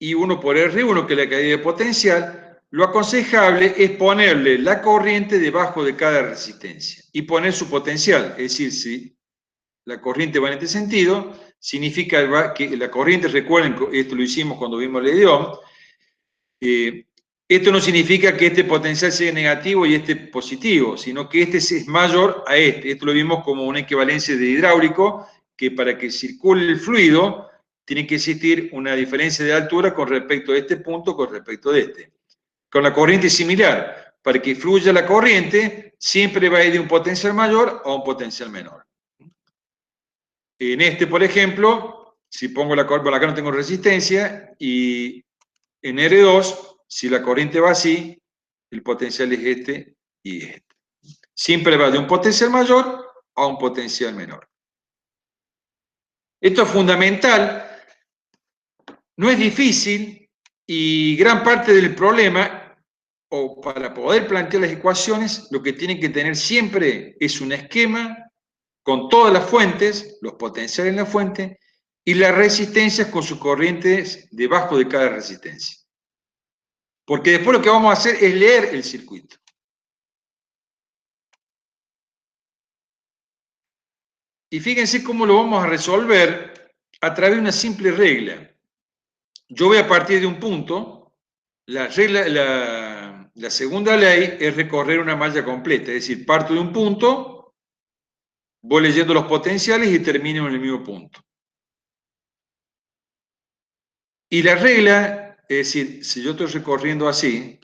I1 por R1, que es la caída de potencial. Lo aconsejable es ponerle la corriente debajo de cada resistencia y poner su potencial. Es decir, si la corriente va en este sentido, significa que la corriente, recuerden, esto lo hicimos cuando vimos el idioma, esto no significa que este potencial sea negativo y este positivo, sino que este es mayor a este. Esto lo vimos como una equivalencia de hidráulico, que para que circule el fluido tiene que existir una diferencia de altura con respecto a este punto, con respecto a este. Con la corriente es similar. Para que fluya la corriente, siempre va a ir de un potencial mayor a un potencial menor. En este, por ejemplo, si pongo la corriente, acá no tengo resistencia, y en R2, si la corriente va así, el potencial es este y este. Siempre va de un potencial mayor a un potencial menor. Esto es fundamental, no es difícil, y gran parte del problema, o para poder plantear las ecuaciones, lo que tienen que tener siempre es un esquema con todas las fuentes, los potenciales en la fuente, y las resistencias con sus corrientes debajo de cada resistencia. Porque después lo que vamos a hacer es leer el circuito. Y fíjense cómo lo vamos a resolver a través de una simple regla. Yo voy a partir de un punto, la segunda ley es recorrer una malla completa, es decir, parto de un punto, voy leyendo los potenciales y termino en el mismo punto. Y la regla, es decir, si yo estoy recorriendo así,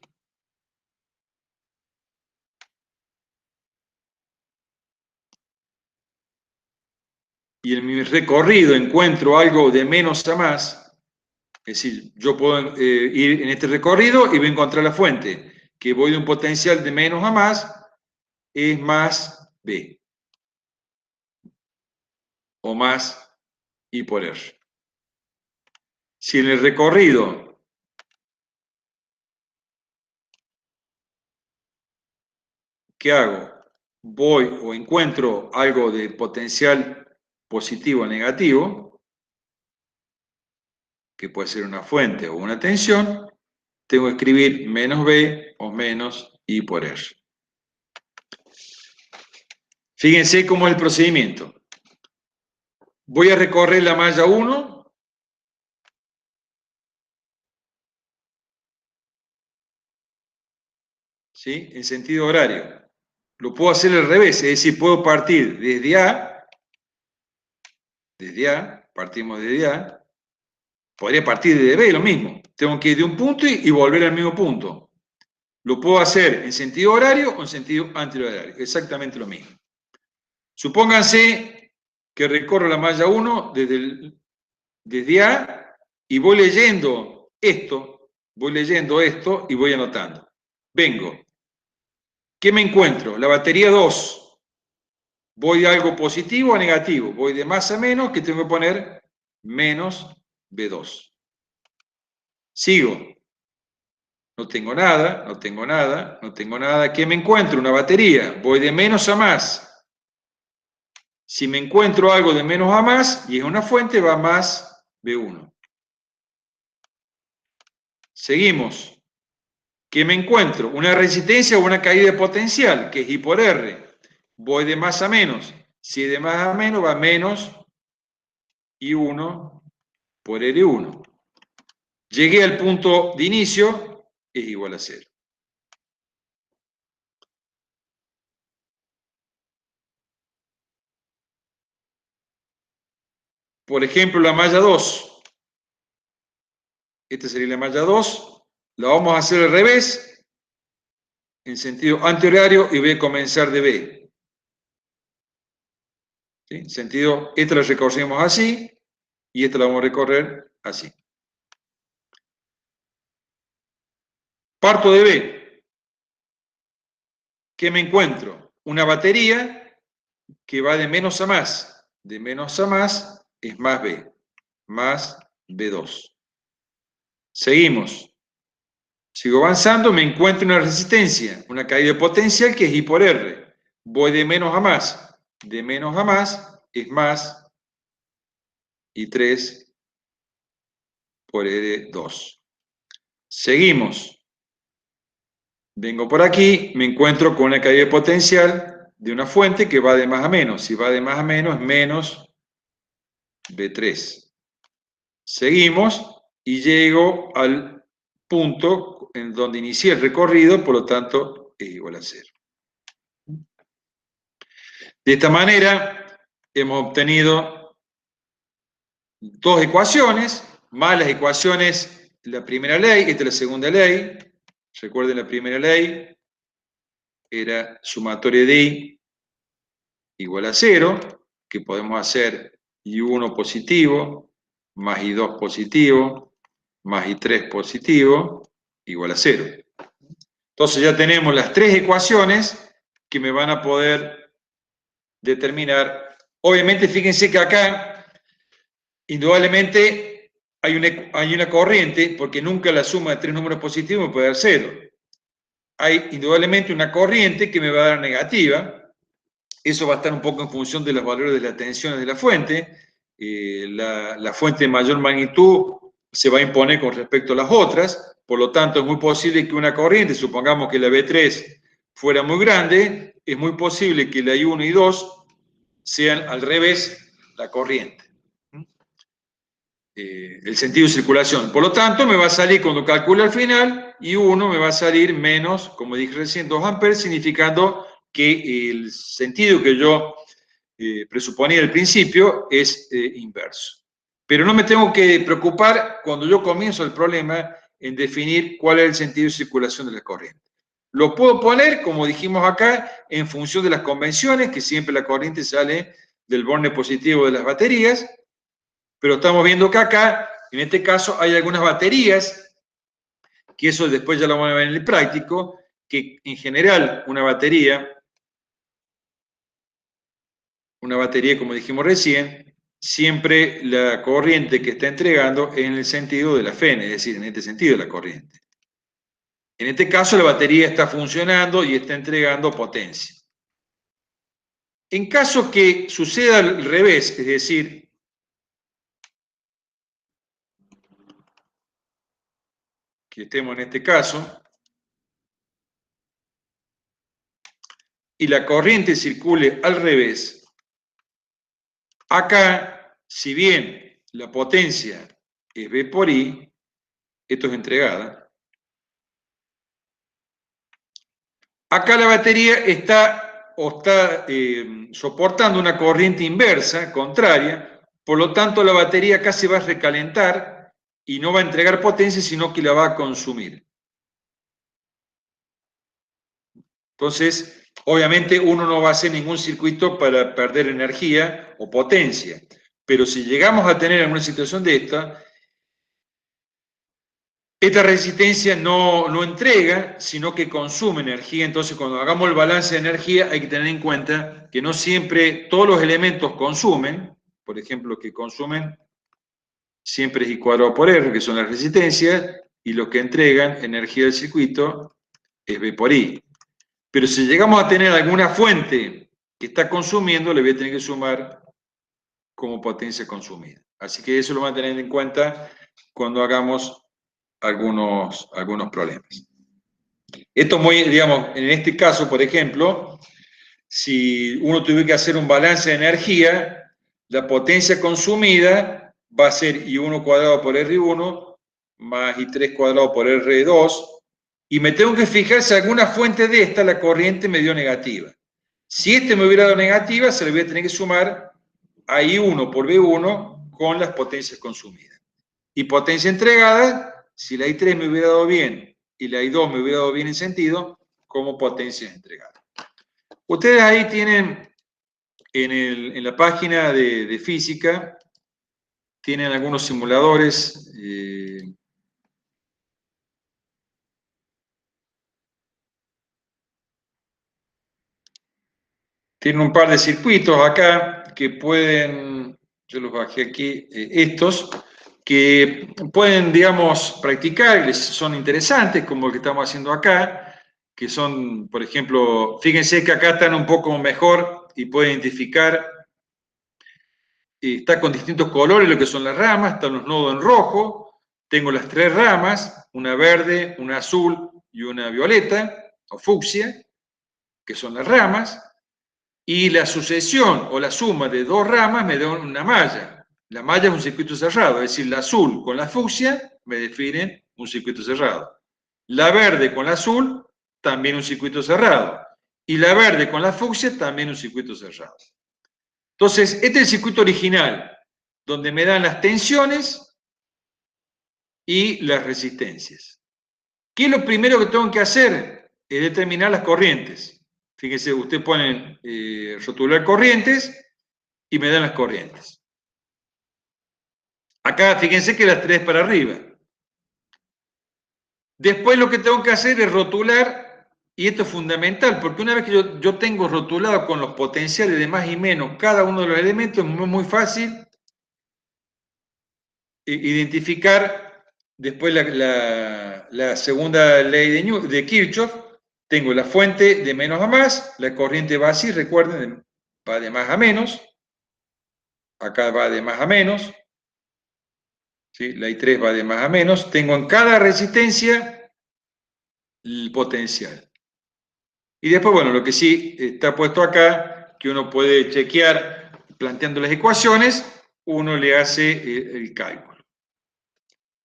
y en mi recorrido encuentro algo de menos a más, es decir, yo puedo ir en este recorrido y voy a encontrar la fuente, que voy de un potencial de menos a más, es más B, o más I por R. Si en el recorrido ¿qué hago? Voy o encuentro algo de potencial positivo o negativo, que puede ser una fuente o una tensión, tengo que escribir menos B o menos I por R. Fíjense cómo es el procedimiento. Voy a recorrer la malla 1, ¿sí? En sentido horario. Lo puedo hacer al revés, es decir, puedo partir desde A, partimos desde A, podría partir desde B, lo mismo. Tengo que ir de un punto y volver al mismo punto. Lo puedo hacer en sentido horario o en sentido antihorario, exactamente lo mismo. Supónganse que recorro la malla 1 desde A y voy leyendo esto y voy anotando. Vengo. ¿Qué me encuentro? La batería 2. Voy de algo positivo a negativo. Voy de más a menos, que tengo que poner menos B2. Sigo. No tengo nada, no tengo nada, no tengo nada. ¿Qué me encuentro? Una batería. Voy de menos a más. Si me encuentro algo de menos a más y es una fuente, va más B1. Seguimos. ¿Qué me encuentro? Una resistencia o una caída de potencial, que es I por R. Voy de más a menos. Si de más a menos, va menos I1 por R1. Llegué al punto de inicio, es igual a 0. Por ejemplo, la malla 2. Esta sería la malla 2. La vamos a hacer al revés, en sentido antihorario, y voy a comenzar de B. ¿Sí? En sentido, esta la recorremos así, y esta la vamos a recorrer así. Parto de B. ¿Qué me encuentro? Una batería que va de menos a más. De menos a más es más B. Más B2. Seguimos. Sigo avanzando, me encuentro una resistencia, una caída de potencial que es I por R. Voy de menos a más. De menos a más es más I3 por R2. Seguimos. Vengo por aquí, me encuentro con una caída de potencial de una fuente que va de más a menos. Si va de más a menos, es menos B3. Seguimos y llego al punto en donde inicié el recorrido, por lo tanto, es igual a 0. De esta manera, hemos obtenido dos ecuaciones, más las ecuaciones, la primera ley, esta es la segunda ley. Recuerden, la primera ley era sumatoria de I igual a 0, que podemos hacer I1 positivo, más I2 positivo, más I3 positivo, igual a 0. Entonces ya tenemos las tres ecuaciones que me van a poder determinar. Obviamente, fíjense que acá, indudablemente, hay una corriente, porque nunca la suma de tres números positivos me puede dar 0. Hay indudablemente una corriente que me va a dar negativa. Eso va a estar un poco en función de los valores de las tensiones de la fuente. La fuente de mayor magnitud se va a imponer con respecto a las otras. Por lo tanto, es muy posible que una corriente, supongamos que la B3 fuera muy grande, es muy posible que la I1 y 2 sean al revés la corriente. El sentido de circulación. Por lo tanto, me va a salir, cuando calcule al final, I1 me va a salir menos, como dije recién, 2 amperes, significando que el sentido que yo presuponía al principio es inverso. Pero no me tengo que preocupar cuando yo comienzo el problema en definir cuál es el sentido de circulación de la corriente. Lo puedo poner, como dijimos acá, en función de las convenciones, que siempre la corriente sale del borne positivo de las baterías, pero estamos viendo que acá, en este caso, hay algunas baterías, que eso después ya lo vamos a ver en el práctico, que en general una batería, como dijimos recién, siempre la corriente que está entregando es en el sentido de la FEN, es decir, en este sentido de la corriente. En este caso la batería está funcionando y está entregando potencia. En caso que suceda al revés, es decir, que estemos en este caso, y la corriente circule al revés, acá, si bien la potencia es V por I, esto es entregada, acá la batería está soportando una corriente inversa, contraria, por lo tanto la batería acá se va a recalentar y no va a entregar potencia, sino que la va a consumir. Entonces, obviamente uno no va a hacer ningún circuito para perder energía o potencia, pero si llegamos a tener alguna situación de esta resistencia no entrega, sino que consume energía. Entonces, cuando hagamos el balance de energía, hay que tener en cuenta que no siempre todos los elementos consumen. Por ejemplo, que consumen siempre es I cuadrado por R, que son las resistencias, y lo que entregan energía del circuito es V por I. Pero si llegamos a tener alguna fuente que está consumiendo, le voy a tener que sumar como potencia consumida. Así que eso lo van a tener en cuenta cuando hagamos algunos problemas. Esto muy, digamos, en este caso, por ejemplo, si uno tuviera que hacer un balance de energía, la potencia consumida va a ser I1 cuadrado por R1 más I3 cuadrado por R2, y me tengo que fijar si alguna fuente de esta, la corriente, me dio negativa. Si este me hubiera dado negativa, se le voy a tener que sumar a I1 por V1 con las potencias consumidas. Y potencia entregada, si la I3 me hubiera dado bien y la I2 me hubiera dado bien en sentido, como potencias entregadas. Ustedes ahí tienen en la página de física, tienen algunos simuladores. Tienen un par de circuitos acá que pueden, yo los bajé aquí, estos, que pueden, digamos, practicar, les son interesantes, como el que estamos haciendo acá, que son, por ejemplo, fíjense que acá están un poco mejor y pueden identificar, está con distintos colores lo que son las ramas, están los nodos en rojo, tengo las tres ramas, una verde, una azul y una violeta, o fucsia, que son las ramas, y la sucesión o la suma de dos ramas me da una malla. La malla es un circuito cerrado, es decir, la azul con la fucsia me definen un circuito cerrado. La verde con la azul, también un circuito cerrado. Y la verde con la fucsia, también un circuito cerrado. Entonces, este es el circuito original, donde me dan las tensiones y las resistencias. ¿Qué es lo primero que tengo que hacer? Es determinar las corrientes. Fíjense, usted pone rotular corrientes y me dan las corrientes. Acá, fíjense que las tres para arriba. Después lo que tengo que hacer es rotular, y esto es fundamental, porque una vez que yo tengo rotulado con los potenciales de más y menos cada uno de los elementos, es muy fácil identificar después la segunda ley de Kirchhoff. Tengo la fuente de menos a más, la corriente va así, recuerden, va de más a menos, acá va de más a menos, ¿sí? La I3 va de más a menos, tengo en cada resistencia el potencial. Y después, bueno, lo que sí está puesto acá, que uno puede chequear planteando las ecuaciones, uno le hace el cálculo.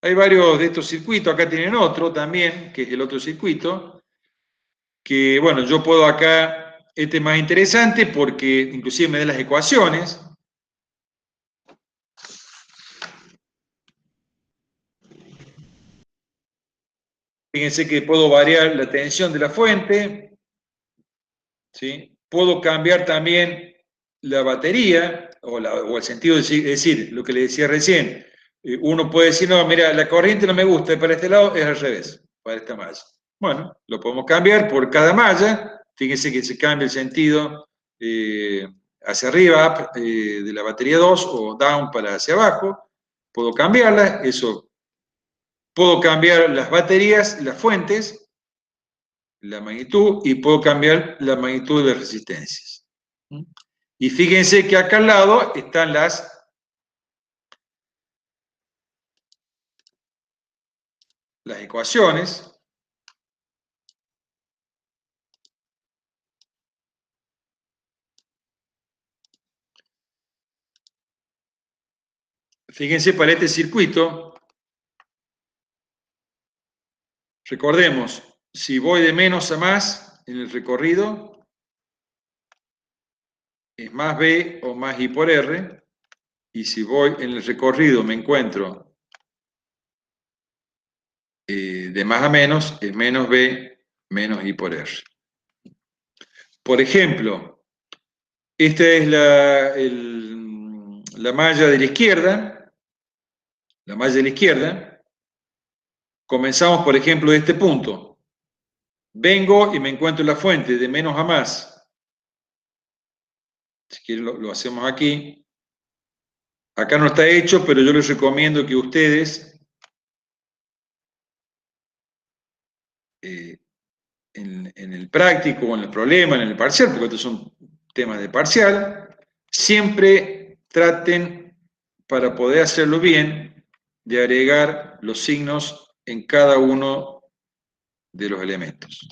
Hay varios de estos circuitos, acá tienen otro también, que es el otro circuito, que bueno, yo puedo acá, este es más interesante porque inclusive me da las ecuaciones. Fíjense que puedo variar la tensión de la fuente, ¿sí? Puedo cambiar también la batería, o el sentido de decir, lo que le decía recién. Uno puede decir, no, mira, la corriente no me gusta, para este lado es al revés, para esta malla. Bueno, lo podemos cambiar por cada malla. Fíjense que se cambia el sentido hacia arriba de la batería 2 o down para hacia abajo. Puedo cambiarla, eso. Puedo cambiar las baterías, las fuentes, la magnitud, y puedo cambiar la magnitud de las resistencias. Y fíjense que acá al lado están las ecuaciones. Fíjense para este circuito, recordemos, si voy de menos a más en el recorrido, es más B o más I por R, y si voy en el recorrido me encuentro de más a menos, es menos B menos I por R. Por ejemplo, esta es la malla de la izquierda. La malla de la izquierda. Comenzamos, por ejemplo, de este punto. Vengo y me encuentro la fuente de menos a más. Si quieren lo hacemos aquí. Acá no está hecho, pero yo les recomiendo que ustedes en el práctico, en el problema, en el parcial, porque estos son temas de parcial, siempre traten, para poder hacerlo bien, de agregar los signos en cada uno de los elementos.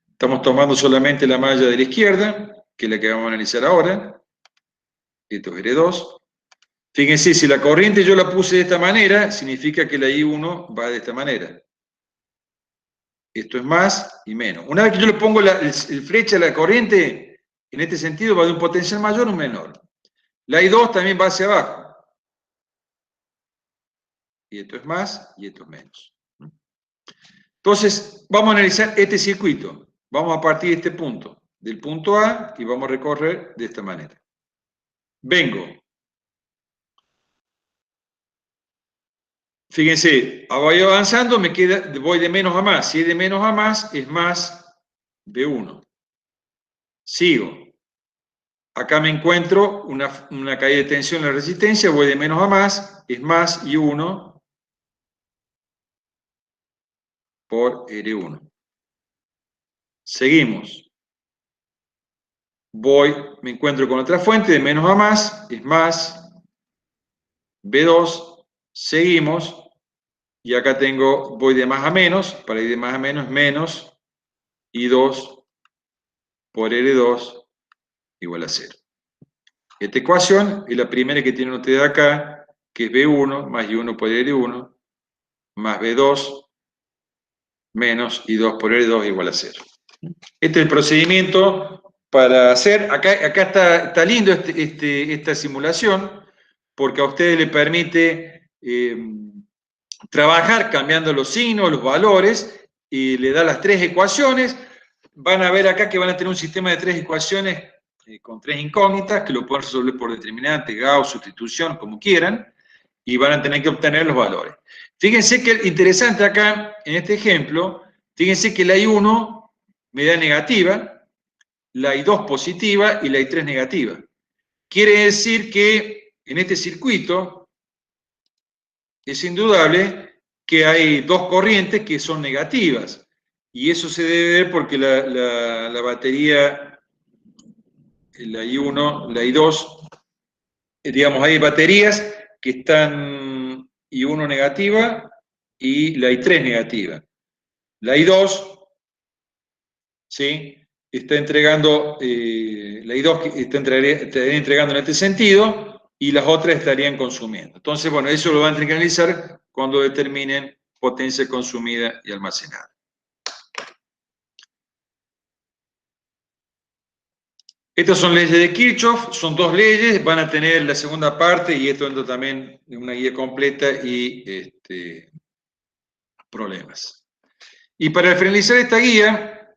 Estamos tomando solamente la malla de la izquierda, que es la que vamos a analizar ahora. Esto es R2. Fíjense, si la corriente yo la puse de esta manera, significa que la I1 va de esta manera. Esto es más y menos. Una vez que yo le pongo el flecha a la corriente, en este sentido va de un potencial mayor a un menor. La I2 también va hacia abajo. Y esto es más y esto es menos. Entonces, vamos a analizar este circuito. Vamos a partir de este punto, del punto A, y vamos a recorrer de esta manera. Vengo. Fíjense, voy avanzando, voy de menos a más. Si es de menos a más, es más B1. Sigo. Acá me encuentro una caída de tensión en la resistencia, voy de menos a más, es más I1 por R1. Seguimos. Me encuentro con otra fuente de menos a más, es más B2. Seguimos. Y acá voy de más a menos, para ir de más a menos, menos I2 por R2 igual a 0. Esta ecuación es la primera que tienen ustedes acá, que es B1 más I1 por R1 más B2 menos I2 por R2 igual a 0. Este es el procedimiento para hacer. Acá está lindo esta simulación, porque a ustedes les permite trabajar cambiando los signos, los valores, y le da las tres ecuaciones. Van a ver acá que van a tener un sistema de tres ecuaciones con tres incógnitas, que lo pueden resolver por determinante, Gauss, sustitución, como quieran, y van a tener que obtener los valores. Fíjense que interesante acá, en este ejemplo, fíjense que la I1 me da negativa, la I2 positiva y la I3 negativa. Quiere decir que en este circuito es indudable que hay dos corrientes que son negativas, y eso se debe ver porque la batería, la I1, la I2, digamos, hay baterías que están I1 negativa y la I3 negativa. La I2, ¿sí?, está entregando, la I2 estaría entregando en este sentido, y las otras estarían consumiendo. Entonces, bueno, eso lo van a tener que analizar cuando determinen potencia consumida y almacenada. Estas son leyes de Kirchhoff, son dos leyes, van a tener la segunda parte, y esto entra también en una guía completa y problemas. Y para finalizar esta guía,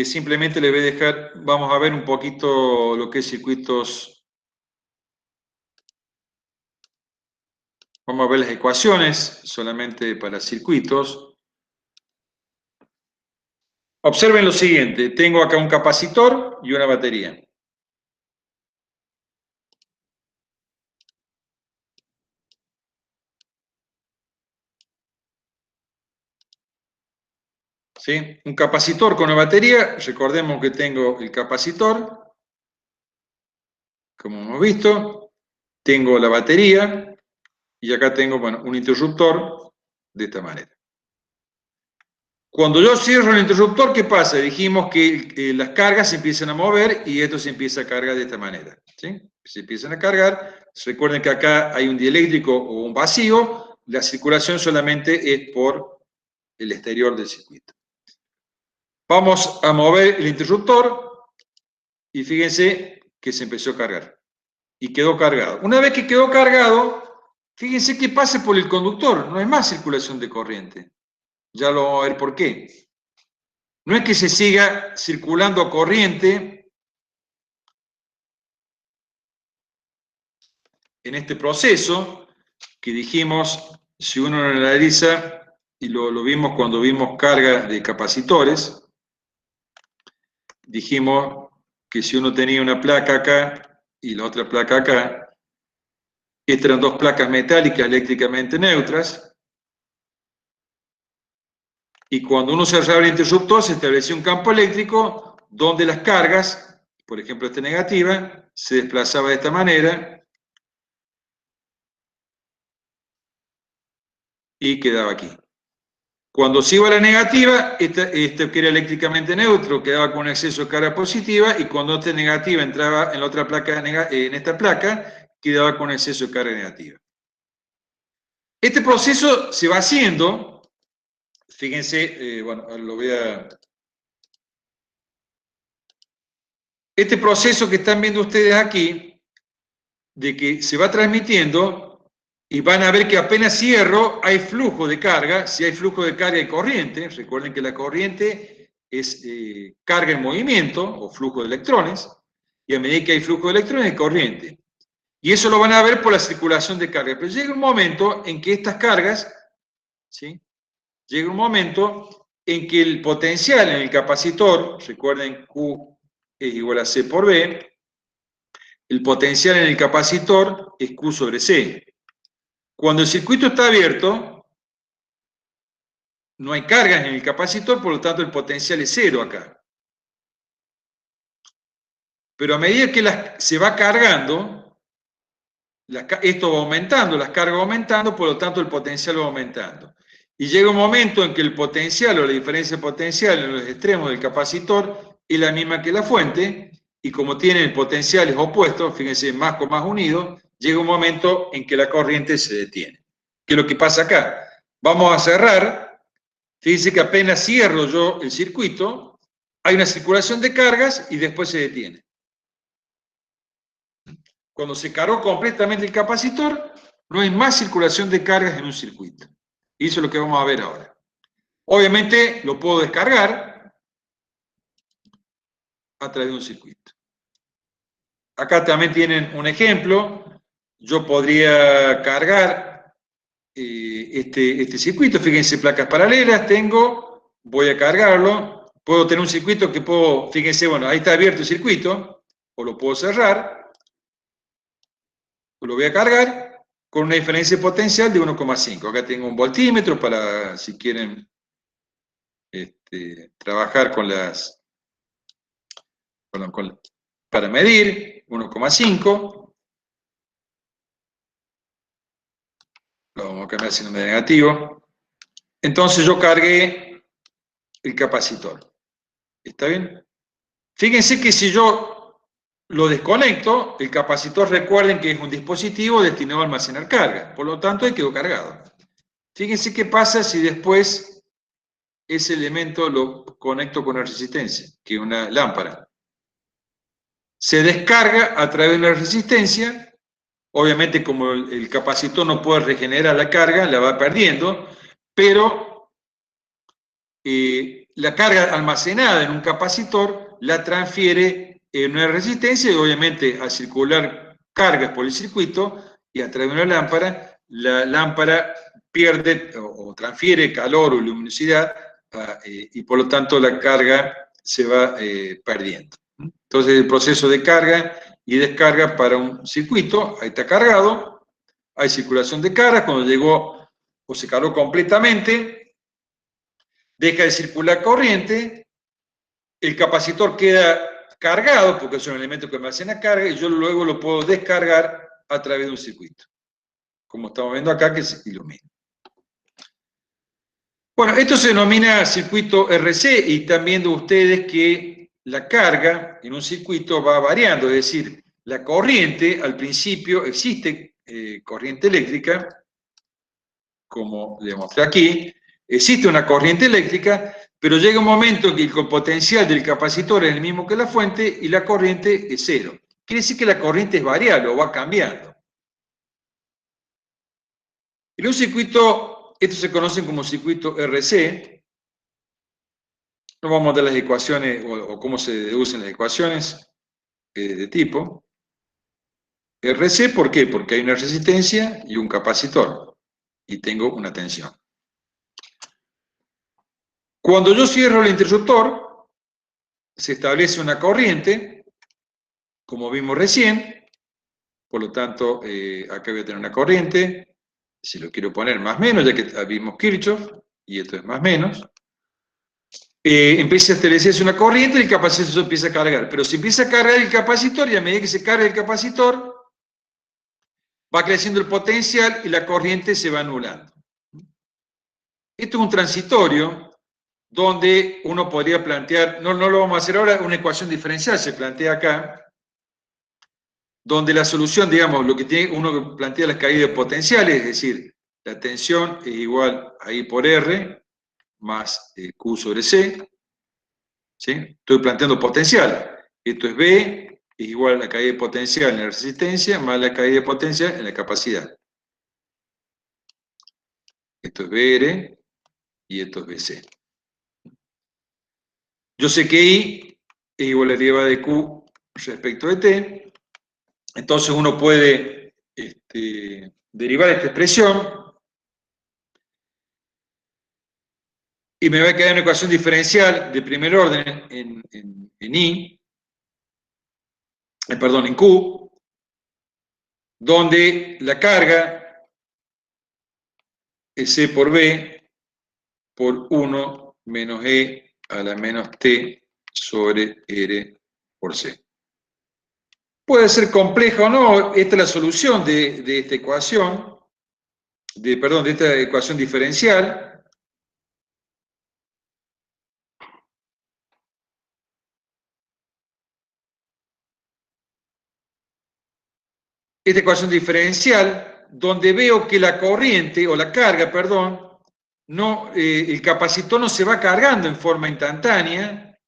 simplemente les voy a dejar, vamos a ver un poquito lo que es circuitos. Vamos a ver las ecuaciones solamente para circuitos. Observen lo siguiente, tengo acá un capacitor y una batería. ¿Sí? Un capacitor con una batería, recordemos que tengo el capacitor, como hemos visto, tengo la batería, y acá tengo, bueno, un interruptor de esta manera. Cuando yo cierro el interruptor, ¿qué pasa? Dijimos que las cargas se empiezan a mover y esto se empieza a cargar de esta manera, ¿sí? Se empiezan a cargar. Recuerden que acá hay un dieléctrico o un vacío, la circulación solamente es por el exterior del circuito. Vamos a mover el interruptor y fíjense que se empezó a cargar y quedó cargado. Una vez que quedó cargado, fíjense que pasa por el conductor, no hay más circulación de corriente. Ya lo vamos a ver por qué. No es que se siga circulando corriente en este proceso, que dijimos, si uno lo analiza, y lo vimos cuando vimos carga de capacitores, dijimos que si uno tenía una placa acá y la otra placa acá, estas eran dos placas metálicas eléctricamente neutras, y cuando uno cerraba el interruptor se establecía un campo eléctrico donde las cargas, por ejemplo esta negativa, se desplazaba de esta manera y quedaba aquí. Cuando se iba a la negativa, este que era eléctricamente neutro quedaba con un exceso de carga positiva, y cuando esta negativa entraba en la otra placa, en esta placa, quedaba con exceso de carga negativa. Este proceso se va haciendo, fíjense, bueno, lo voy a... Este proceso que están viendo ustedes aquí, de que se va transmitiendo, y van a ver que apenas cierro hay flujo de carga. Si hay flujo de carga y corriente, recuerden que la corriente es carga en movimiento o flujo de electrones, y a medida que hay flujo de electrones hay corriente. Y eso lo van a ver por la circulación de carga. Pero llega un momento en que estas cargas, ¿sí? Llega un momento en que el potencial en el capacitor, recuerden Q es igual a C por B, el potencial en el capacitor es Q sobre C. Cuando el circuito está abierto, no hay cargas en el capacitor, por lo tanto el potencial es cero acá. Pero a medida que se va cargando, esto va aumentando, las cargas van aumentando, por lo tanto el potencial va aumentando. Y llega un momento en que el potencial o la diferencia potencial en los extremos del capacitor es la misma que la fuente, y como tienen potenciales opuestos, fíjense, más con más unidos, llega un momento en que la corriente se detiene. ¿Qué es lo que pasa acá? Vamos a cerrar. Fíjense que apenas cierro yo el circuito, hay una circulación de cargas y después se detiene. Cuando se cargó completamente el capacitor, no hay más circulación de cargas en un circuito. Y eso es lo que vamos a ver ahora. Obviamente lo puedo descargar a través de un circuito. Acá también tienen un ejemplo. Yo podría cargar este circuito. Fíjense, placas paralelas tengo, voy a cargarlo. Puedo tener un circuito que puedo, fíjense, bueno, ahí está abierto el circuito, o lo puedo cerrar, o lo voy a cargar con una diferencia potencial de 1,5. Acá tengo un voltímetro para, si quieren, trabajar con las, para medir, 1,5. Lo vamos a cambiar si no me da negativo. Entonces yo cargué el capacitor. ¿Está bien? Fíjense que si yo lo desconecto, el capacitor, recuerden que es un dispositivo destinado a almacenar carga, por lo tanto quedó cargado. Fíjense qué pasa si después ese elemento lo conecto con una resistencia, que es una lámpara. Se descarga a través de una resistencia. Obviamente, como el capacitor no puede regenerar la carga, la va perdiendo, pero la carga almacenada en un capacitor la transfiere en una resistencia, y obviamente al circular cargas por el circuito y a través de una lámpara, la lámpara pierde o transfiere calor o luminosidad, y por lo tanto la carga se va perdiendo. Entonces el proceso de carga y descarga para un circuito, ahí está cargado, hay circulación de carga. Cuando llegó o se cargó completamente, deja de circular corriente, el capacitor queda cargado porque es un elemento que almacena carga, y yo luego lo puedo descargar a través de un circuito, como estamos viendo acá, que se ilumina. Bueno, esto se denomina circuito RC, y están viendo ustedes que la carga en un circuito va variando, es decir, la corriente, al principio existe corriente eléctrica, como le mostré aquí, existe una corriente eléctrica, pero llega un momento en que el potencial del capacitor es el mismo que la fuente y la corriente es cero. Quiere decir que la corriente es variable o va cambiando. En un circuito, esto se conoce como circuito RC. No vamos a dar las ecuaciones o cómo se deducen las ecuaciones de tipo RC. ¿Por qué? Porque hay una resistencia y un capacitor, y tengo una tensión. Cuando yo cierro el interruptor, se establece una corriente, como vimos recién. Por lo tanto, acá voy a tener una corriente, si lo quiero poner más menos, ya que vimos Kirchhoff, y esto es más menos. empieza a establecerse una corriente y el capacitor se empieza a cargar. Pero si empieza a cargar el capacitor y a medida que se carga el capacitor, va creciendo el potencial y la corriente se va anulando. Esto es un transitorio donde uno podría plantear, no lo vamos a hacer ahora, una ecuación diferencial se plantea acá, donde la solución, digamos, lo que tiene uno plantea las caídas potenciales, es decir, la tensión es igual a I por R más Q sobre C, ¿sí? Estoy planteando potencial. Esto es B, es igual a la caída de potencial en la resistencia más la caída de potencial en la capacidad. Esto es BR y esto es BC. Yo sé que I es igual a la derivada de Q respecto de T, entonces uno puede derivar esta expresión y me va a quedar una ecuación diferencial de primer orden en Q, donde la carga es C por B por 1 menos E a la menos T sobre R por C. Puede ser compleja o no, esta es la solución de esta ecuación, de esta ecuación diferencial. Esta ecuación diferencial, donde veo que la corriente, o la carga, perdón, no, el capacitor no se va cargando en forma instantánea.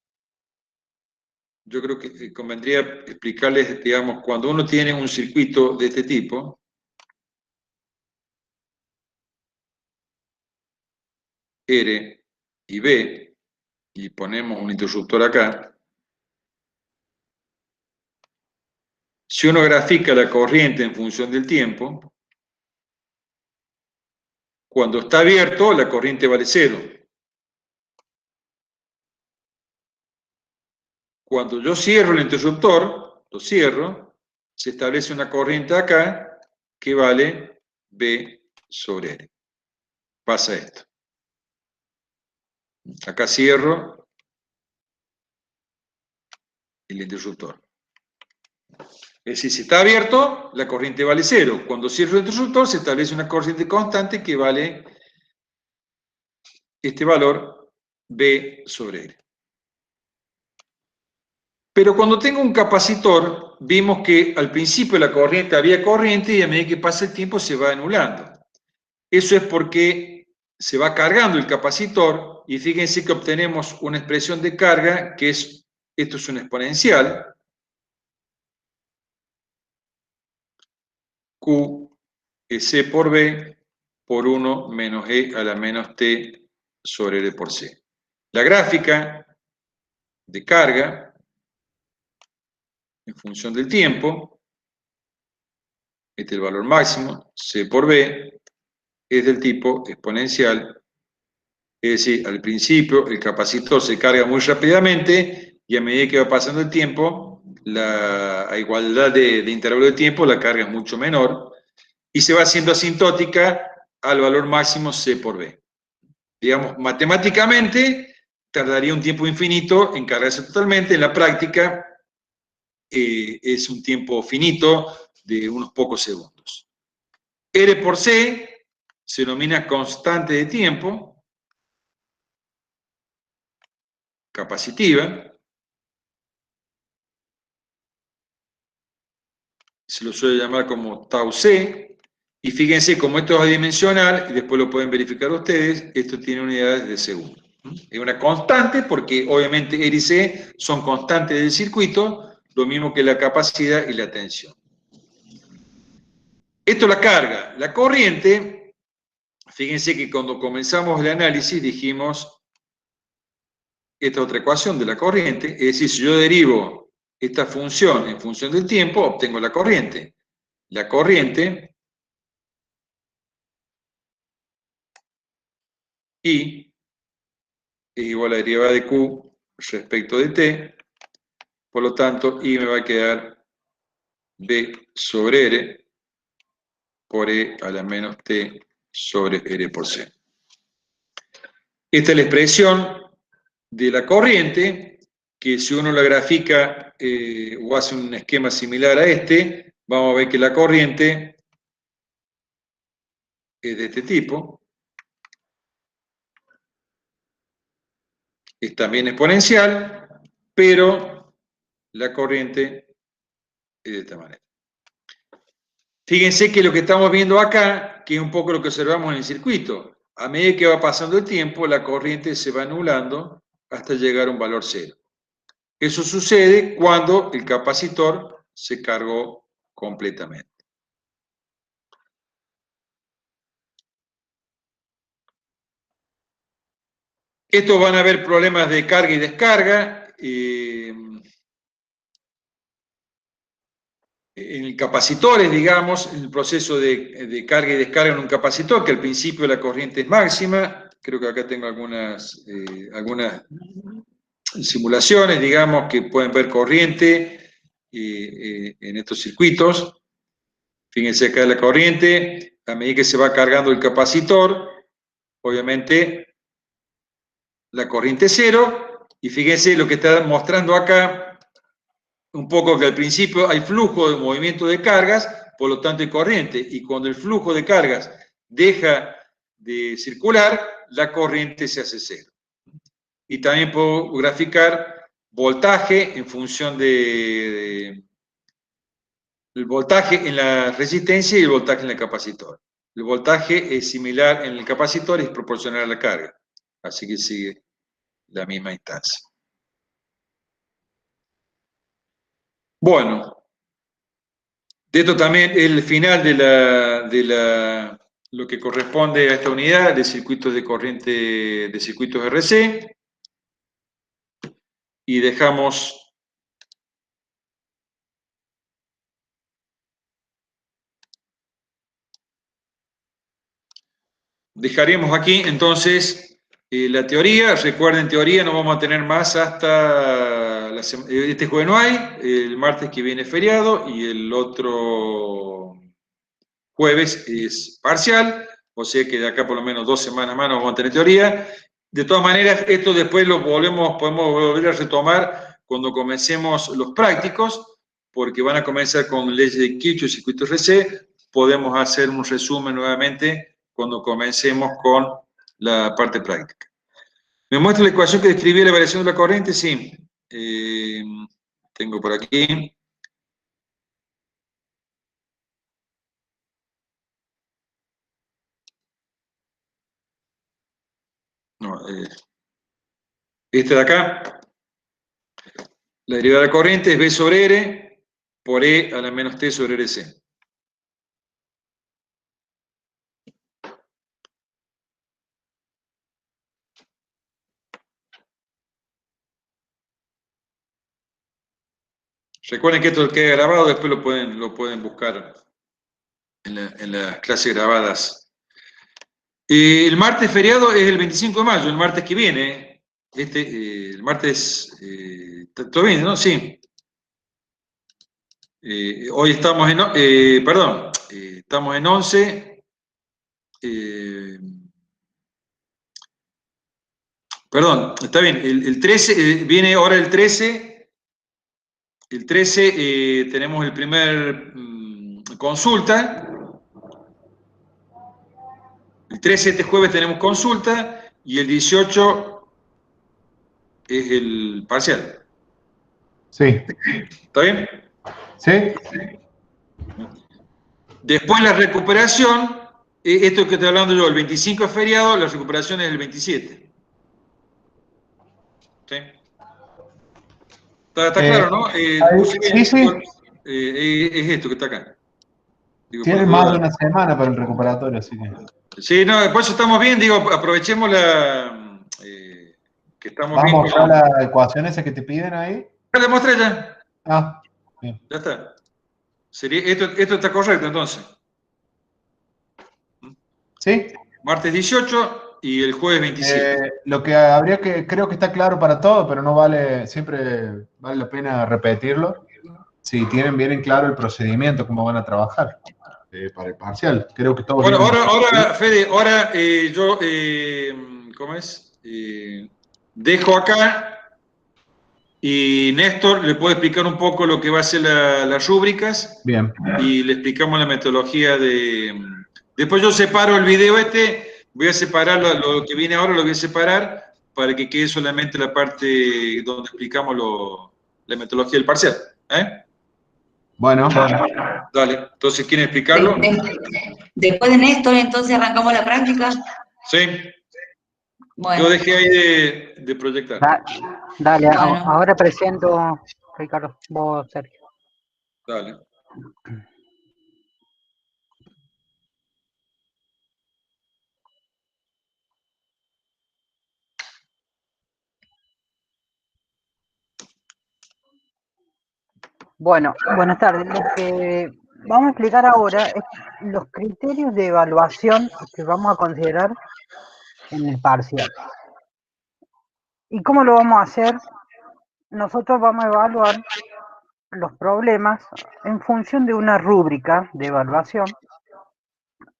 Yo creo que convendría explicarles, digamos, cuando uno tiene un circuito de este tipo, R y B, y ponemos un interruptor acá, si uno grafica la corriente en función del tiempo, cuando está abierto, la corriente vale 0. Cuando yo cierro el interruptor, lo cierro, se establece una corriente acá que vale B sobre R. Pasa esto. Acá cierro el interruptor. Es decir, si está abierto, la corriente vale 0. Cuando cierro el interruptor, se establece una corriente constante que vale este valor B sobre R. Pero cuando tengo un capacitor, vimos que al principio la corriente había corriente y a medida que pasa el tiempo se va anulando. Eso es porque se va cargando el capacitor y fíjense que obtenemos una expresión de carga que es, esto es una exponencial, Q es C por B por 1 menos E a la menos T sobre R por C. La gráfica de carga en función del tiempo, este es el valor máximo, C por B, es del tipo exponencial, es decir, al principio el capacitor se carga muy rápidamente y a medida que va pasando el tiempo, a igualdad de intervalo de tiempo, la carga es mucho menor y se va haciendo asintótica al valor máximo C por B. Digamos, matemáticamente tardaría un tiempo infinito en cargarse totalmente, en la práctica es un tiempo finito de unos pocos segundos. R por C se denomina constante de tiempo, capacitiva, se lo suele llamar como tau C, y fíjense como esto es adimensional, y después lo pueden verificar ustedes, esto tiene unidades de segundo. Es una constante porque obviamente R y C son constantes del circuito, lo mismo que la capacidad y la tensión. Esto es la carga. La corriente, fíjense que cuando comenzamos el análisis dijimos esta otra ecuación de la corriente, es decir, si yo derivo esta función en función del tiempo, obtengo la corriente. La corriente I es igual a la derivada de Q respecto de T, por lo tanto I me va a quedar B sobre R por E a la menos T sobre R por C. Esta es la expresión de la corriente, que si uno la grafica o hace un esquema similar a este, vamos a ver que la corriente es de este tipo, es también exponencial, pero la corriente es de esta manera. Fíjense que lo que estamos viendo acá, que es un poco lo que observamos en el circuito, a medida que va pasando el tiempo, la corriente se va anulando hasta llegar a un valor cero. Eso sucede cuando el capacitor se cargó completamente. Estos van a haber problemas de carga y descarga. En capacitores, digamos, el proceso de carga y descarga en un capacitor, que al principio la corriente es máxima. Creo que acá tengo algunas simulaciones, digamos, que pueden ver corriente en estos circuitos. Fíjense acá la corriente, a medida que se va cargando el capacitor, obviamente la corriente es cero, y fíjense lo que está mostrando acá, un poco que al principio hay flujo de movimiento de cargas, por lo tanto hay corriente, y cuando el flujo de cargas deja de circular, la corriente se hace cero. Y también puedo graficar voltaje en función de el voltaje en la resistencia y el voltaje en el capacitor. El voltaje es similar en el capacitor y es proporcional a la carga. Así que sigue la misma instancia. Bueno, de esto también el final de lo que corresponde a esta unidad de circuitos de corriente, de circuitos RC. Y dejamos dejaremos aquí entonces la teoría. Recuerden, teoría no vamos a tener más hasta este jueves no hay, el martes que viene es feriado y el otro jueves es parcial, o sea que de acá por lo menos 2 semanas más no vamos a tener teoría. De todas maneras, esto después lo podemos volver a retomar cuando comencemos los prácticos, porque van a comenzar con leyes de Kirchhoff y circuitos RC. Podemos hacer un resumen nuevamente cuando comencemos con la parte práctica. ¿Me muestra la ecuación que describía la variación de la corriente? Sí. Tengo por aquí. No, este de acá. La derivada de la corriente es B sobre R por E a la menos T sobre RC. Recuerden que esto queda grabado, después lo pueden buscar en las clases grabadas. El martes feriado es el 25 de mayo, el martes que viene. El martes, ¿todo bien, no? Sí. Hoy estamos en, perdón, estamos en 11. Perdón, está bien, el 13, viene ahora el 13. El 13 tenemos el primer consulta. El 13, este jueves, tenemos consulta. Y el 18 es el parcial. Sí. ¿Está bien? Sí. Después la recuperación, esto que estoy hablando yo, el 25 es feriado, la recuperación es el 27. ¿Sí? ¿Está claro, no? Sí, sí. Es esto que está acá. Digo, Tiene más de una semana para el recuperatorio, así que. Sí, no, después estamos bien, digo, aprovechemos que estamos bien. ¿Vamos a la ecuación esa que te piden ahí? Ya la mostré ya. Ah, bien. Ya está. Esto está correcto entonces. ¿Sí? Martes 18 y el jueves 27. Lo que habría creo que está claro para todo, pero no vale, siempre vale la pena repetirlo. Si tienen bien en claro el procedimiento, cómo van a trabajar para el parcial. Creo que todos. Bueno, ahora, Fede, ahora yo, ¿cómo es? dejo acá y Néstor le puede explicar un poco lo que va a ser las rúbricas. Bien. Y le explicamos la metodología de... Después yo separo el video voy a separar lo que viene ahora, lo voy a separar para que quede solamente la parte donde explicamos la metodología del parcial. Bueno. Dale, entonces, ¿quieren explicarlo? Después de Néstor, entonces arrancamos la práctica. Sí. Bueno. Yo dejé ahí de proyectar. Dale, bueno. Ahora presento, Ricardo, vos, Sergio. Dale. Bueno, buenas tardes. Lo que vamos a explicar ahora es los criterios de evaluación que vamos a considerar en el parcial. ¿Y cómo lo vamos a hacer? Nosotros vamos a evaluar los problemas en función de una rúbrica de evaluación.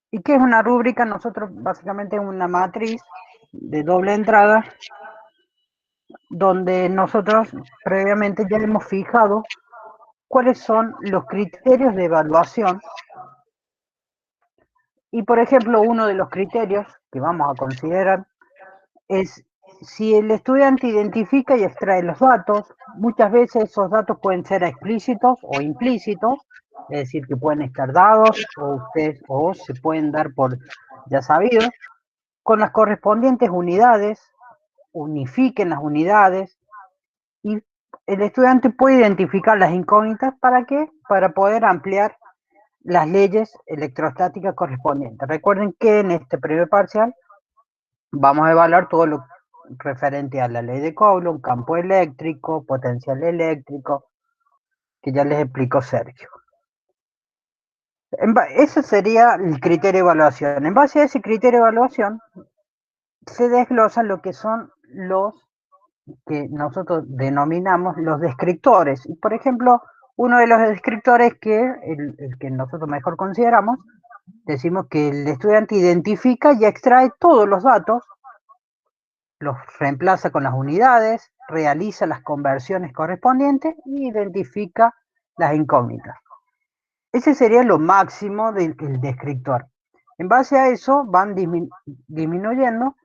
¿Y qué es una rúbrica? Nosotros básicamente es una matriz de doble entrada donde nosotros previamente ya hemos fijado cuáles son los criterios de evaluación. Y por ejemplo, uno de los criterios que vamos a considerar es si el estudiante identifica y extrae los datos. Muchas veces esos datos pueden ser explícitos o implícitos, es decir, que pueden estar dados o se pueden dar por ya sabido, con las correspondientes unidades, unifiquen las unidades y el estudiante puede identificar las incógnitas. ¿Para qué? Para poder ampliar las leyes electrostáticas correspondientes. Recuerden que en este primer parcial vamos a evaluar todo lo referente a la ley de Coulomb, campo eléctrico, potencial eléctrico, que ya les explicó Sergio. Ese sería el criterio de evaluación. En base a ese criterio de evaluación, se desglosan lo que son los que nosotros denominamos los descriptores. Y por ejemplo, uno de los descriptores que el que nosotros mejor consideramos, decimos que el estudiante identifica y extrae todos los datos, los reemplaza con las unidades, realiza las conversiones correspondientes y identifica las incógnitas. Ese sería lo máximo del descriptor. En base a eso van disminuyendo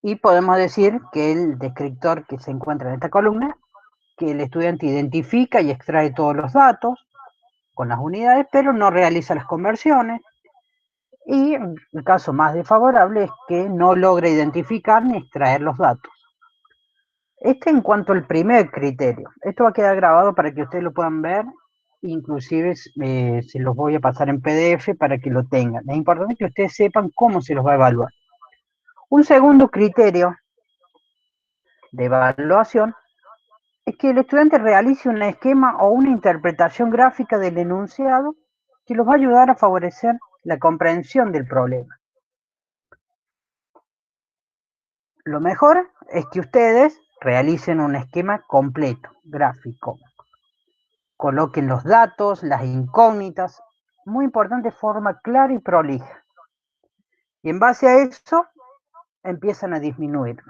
y podemos decir que el descriptor que se encuentra en esta columna, que el estudiante identifica y extrae todos los datos con las unidades, pero no realiza las conversiones. Y el caso más desfavorable es que no logra identificar ni extraer los datos. En cuanto al primer criterio. Esto va a quedar grabado para que ustedes lo puedan ver. Inclusive se los voy a pasar en PDF para que lo tengan. Es importante que ustedes sepan cómo se los va a evaluar. Un segundo criterio de evaluación es que el estudiante realice un esquema o una interpretación gráfica del enunciado que los va a ayudar a favorecer la comprensión del problema. Lo mejor es que ustedes realicen un esquema completo, gráfico. Coloquen los datos, las incógnitas, muy importante, de forma clara y prolija. Y en base a eso, empiezan a disminuir.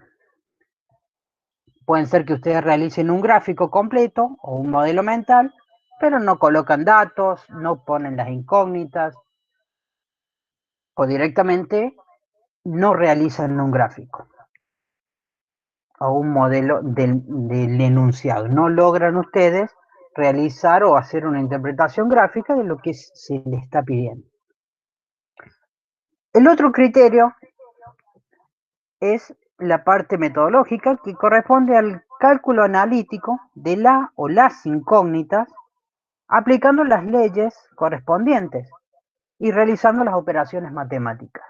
Pueden ser que ustedes realicen un gráfico completo o un modelo mental, pero no colocan datos, no ponen las incógnitas, o directamente no realizan un gráfico o un modelo del enunciado. No logran ustedes realizar o hacer una interpretación gráfica de lo que se les está pidiendo. El otro criterio es la parte metodológica, que corresponde al cálculo analítico de la o las incógnitas, aplicando las leyes correspondientes y realizando las operaciones matemáticas.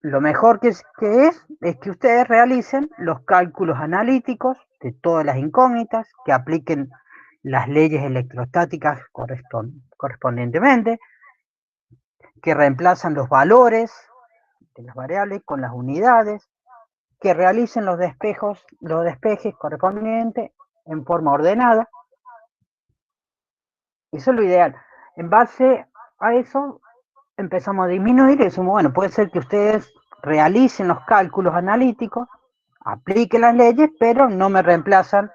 Lo mejor que es que ustedes realicen los cálculos analíticos de todas las incógnitas, que apliquen las leyes electrostáticas correspondientemente, que reemplazan los valores de las variables con las unidades, que realicen los despejes correspondientes en forma ordenada. Eso es lo ideal. En base a eso empezamos a disminuir y decimos, bueno, puede ser que ustedes realicen los cálculos analíticos, apliquen las leyes, pero no me reemplazan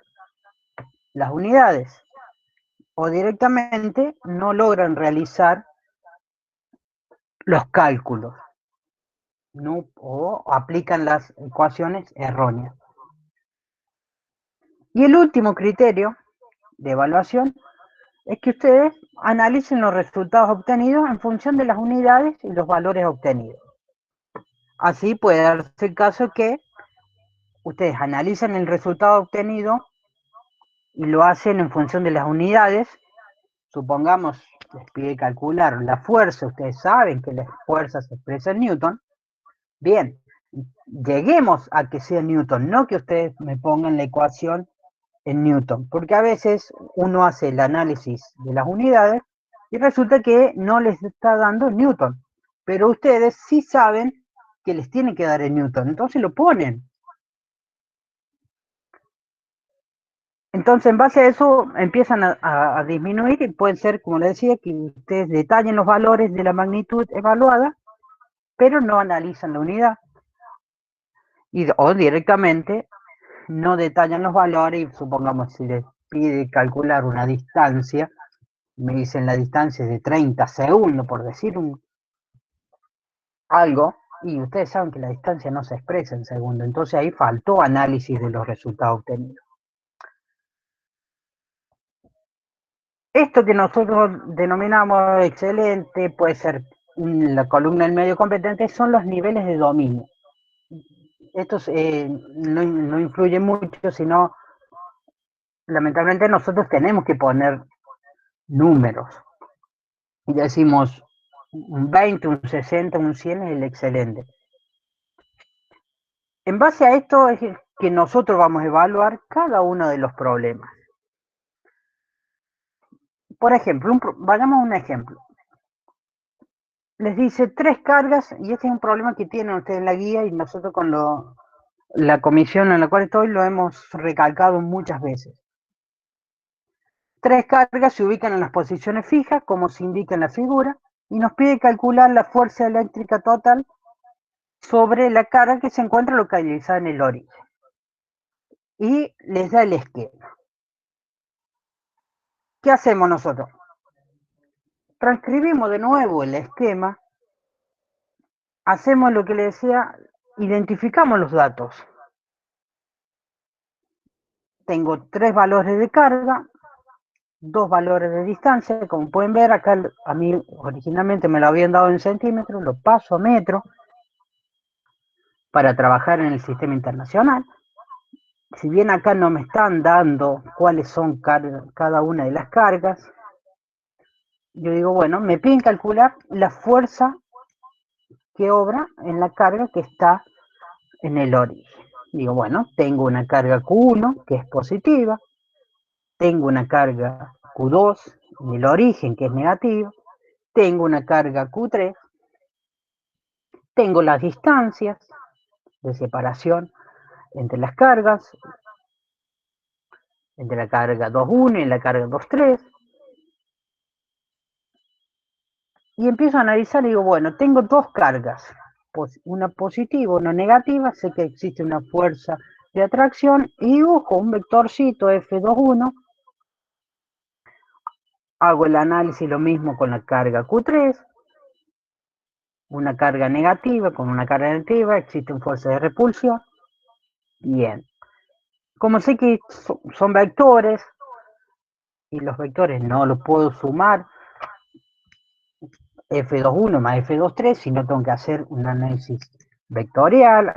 las unidades. O directamente no logran realizar los cálculos, ¿no? O aplican las ecuaciones erróneas. Y el último criterio de evaluación es que ustedes analicen los resultados obtenidos en función de las unidades y los valores obtenidos. Así puede darse el caso que ustedes analizan el resultado obtenido y lo hacen en función de las unidades. Supongamos, les pide calcular la fuerza, ustedes saben que la fuerza se expresa en Newton. Bien, lleguemos a que sea Newton, no que ustedes me pongan la ecuación en Newton, porque a veces uno hace el análisis de las unidades y resulta que no les está dando Newton, pero ustedes sí saben que les tiene que dar en Newton, entonces lo ponen. Entonces, en base a eso, empiezan a disminuir y pueden ser, como les decía, que ustedes detallen los valores de la magnitud evaluada, pero no analizan la unidad. O directamente no detallan los valores y supongamos si les pide calcular una distancia, me dicen la distancia es de 30 segundos, por decir algo, y ustedes saben que la distancia no se expresa en segundos, entonces ahí faltó análisis de los resultados obtenidos. Esto que nosotros denominamos excelente, puede ser la columna del medio competente, son los niveles de dominio. Estos no influyen mucho, sino lamentablemente nosotros tenemos que poner números. Y decimos un 20, un 60, un 100 es el excelente. En base a esto es que nosotros vamos a evaluar cada uno de los problemas. Por ejemplo, vayamos a un ejemplo. Les dice 3 cargas, y este es un problema que tienen ustedes en la guía y nosotros con la comisión en la cual estoy lo hemos recalcado muchas veces. 3 cargas se ubican en las posiciones fijas, como se indica en la figura, y nos pide calcular la fuerza eléctrica total sobre la carga que se encuentra localizada en el origen. Y les da el esquema. ¿Qué hacemos nosotros? Transcribimos de nuevo el esquema, hacemos lo que les decía, identificamos los datos. Tengo 3 valores de carga, 2 valores de distancia, como pueden ver acá a mí originalmente me lo habían dado en centímetros, lo paso a metro para trabajar en el sistema internacional. Si bien acá no me están dando cuáles son cada una de las cargas, yo digo, bueno, me piden calcular la fuerza que obra en la carga que está en el origen. Digo, bueno, tengo una carga Q1 que es positiva, tengo una carga Q2 en el origen que es negativa, tengo una carga Q3, tengo las distancias de separación entre las cargas, entre la carga 2.1 y la carga 2.3, y empiezo a analizar y digo, bueno, tengo 2 cargas, una positiva, una negativa, sé que existe una fuerza de atracción y dibujo un vectorcito F2.1, hago el análisis lo mismo con la carga Q3, una carga negativa con una carga negativa, existe una fuerza de repulsión. Bien. Como sé que son vectores, y los vectores no los puedo sumar, F2.1 más F2.3, sino tengo que hacer un análisis vectorial,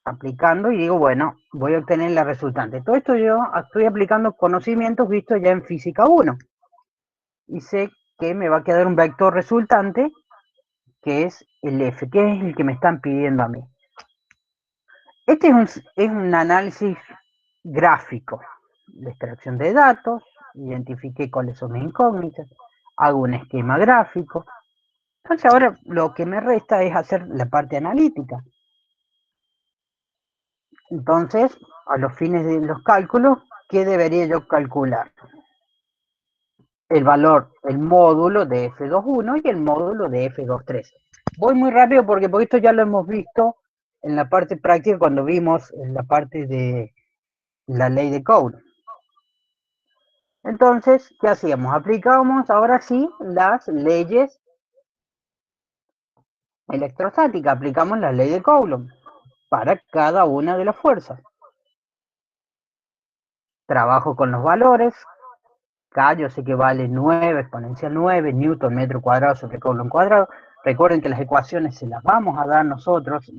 aplicando, y digo, bueno, voy a obtener la resultante. Todo esto yo estoy aplicando conocimientos vistos ya en física 1. Y sé que me va a quedar un vector resultante, que es el F, que es el que me están pidiendo a mí. Este es un análisis gráfico de extracción de datos, identifiqué cuáles son mis incógnitas, hago un esquema gráfico. Entonces ahora lo que me resta es hacer la parte analítica. Entonces, a los fines de los cálculos, ¿qué debería yo calcular? El valor, el módulo de F2.1 y el módulo de F2.3. Voy muy rápido porque esto ya lo hemos visto en la parte práctica cuando vimos en la parte de la ley de Coulomb. Entonces, ¿qué hacíamos? Aplicábamos ahora sí las leyes electrostáticas, aplicamos la ley de Coulomb para cada una de las fuerzas. Trabajo con los valores. K yo sé que vale 9, exponencial 9, Newton metro cuadrado sobre Coulomb cuadrado. Recuerden que las ecuaciones se las vamos a dar nosotros.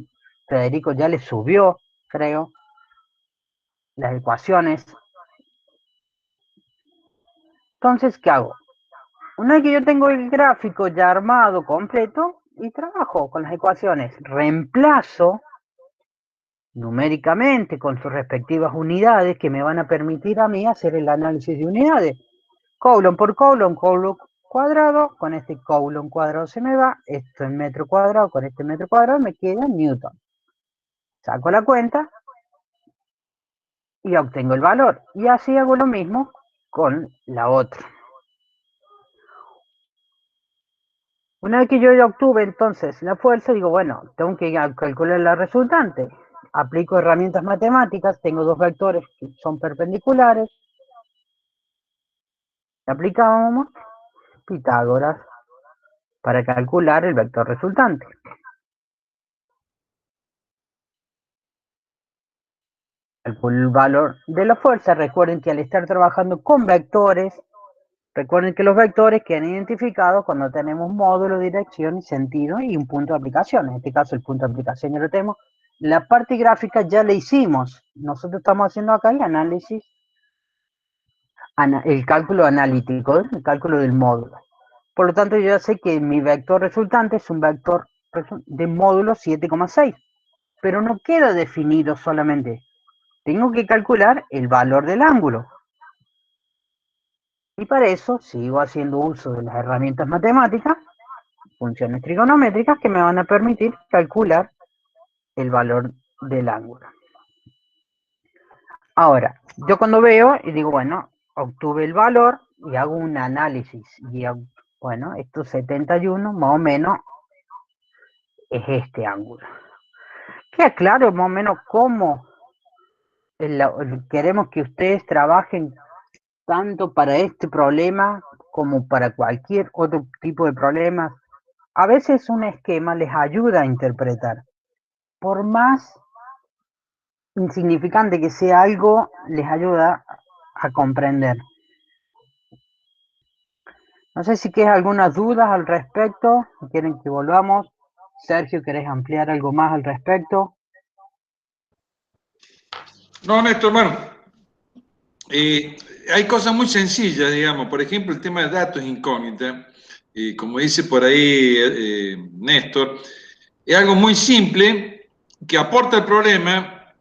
Federico ya les subió, creo, las ecuaciones. Entonces, ¿qué hago? Una vez que yo tengo el gráfico ya armado, completo, y trabajo con las ecuaciones, reemplazo numéricamente con sus respectivas unidades que me van a permitir a mí hacer el análisis de unidades. Coulomb por Coulomb, Coulomb cuadrado, con este Coulomb cuadrado se me va, esto en metro cuadrado, con este metro cuadrado me queda Newton. Saco la cuenta y obtengo el valor. Y así hago lo mismo con la otra. Una vez que yo ya obtuve entonces la fuerza, digo, bueno, tengo que calcular la resultante. Aplico herramientas matemáticas, tengo dos vectores que son perpendiculares. Aplicamos Pitágoras para calcular el vector resultante. Calculo el valor de la fuerza. Recuerden que al estar trabajando con vectores, recuerden que los vectores quedan identificados cuando tenemos módulo, dirección y sentido y un punto de aplicación. En este caso el punto de aplicación ya lo tenemos. La parte gráfica ya la hicimos. Nosotros estamos haciendo acá el análisis, el cálculo analítico, el cálculo del módulo. Por lo tanto, yo ya sé que mi vector resultante es un vector de módulo 7,6. Pero no queda definido solamente. Tengo que calcular el valor del ángulo. Y para eso sigo haciendo uso de las herramientas matemáticas, funciones trigonométricas, que me van a permitir calcular el valor del ángulo. Ahora, yo cuando veo y digo, bueno, obtuve el valor y hago un análisis. Y bueno, estos 71 más o menos es este ángulo. Queda claro más o menos cómo queremos que ustedes trabajen tanto para este problema como para cualquier otro tipo de problema. A veces un esquema les ayuda a interpretar. Por más insignificante que sea algo, les ayuda a comprender. No sé si quieres algunas dudas al respecto, si quieren que volvamos. Sergio, ¿querés ampliar algo más al respecto? No, Néstor, bueno, hay cosas muy sencillas, digamos, por ejemplo, el tema de datos incógnita, como dice por ahí Néstor, es algo muy simple que aporta el problema,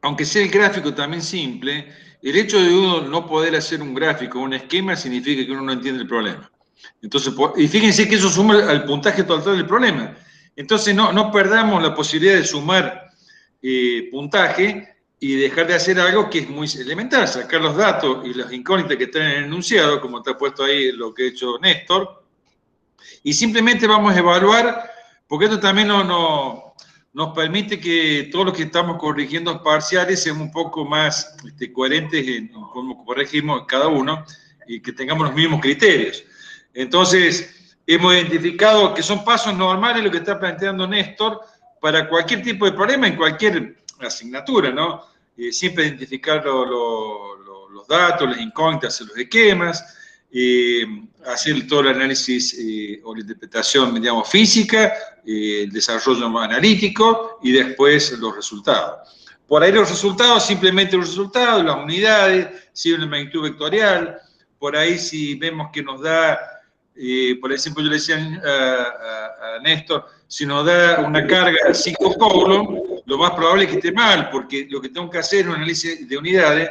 aunque sea el gráfico también simple. El hecho de uno no poder hacer un gráfico, un esquema, significa que uno no entiende el problema. Entonces, y fíjense que eso suma al puntaje total del problema. Entonces, no perdamos la posibilidad de sumar puntaje y dejar de hacer algo que es muy elemental, sacar los datos y las incógnitas que están en el enunciado, como está puesto ahí lo que ha hecho Néstor, y simplemente vamos a evaluar, porque esto también nos permite que todos los que estamos corrigiendo parciales seamos un poco más coherentes en cómo corregimos cada uno y que tengamos los mismos criterios. Entonces, hemos identificado que son pasos normales lo que está planteando Néstor para cualquier tipo de problema en cualquier asignatura, ¿no? Siempre identificar los datos, las incógnitas, los esquemas, hacer todo el análisis o la interpretación, digamos, física, el desarrollo analítico y después los resultados. Por ahí los resultados, simplemente los resultados, las unidades, si la magnitud vectorial, por ahí si vemos que nos da, por ejemplo, yo le decía a Néstor, si nos da una carga 5 Coulomb, lo más probable es que esté mal, porque lo que tengo que hacer es un análisis de unidades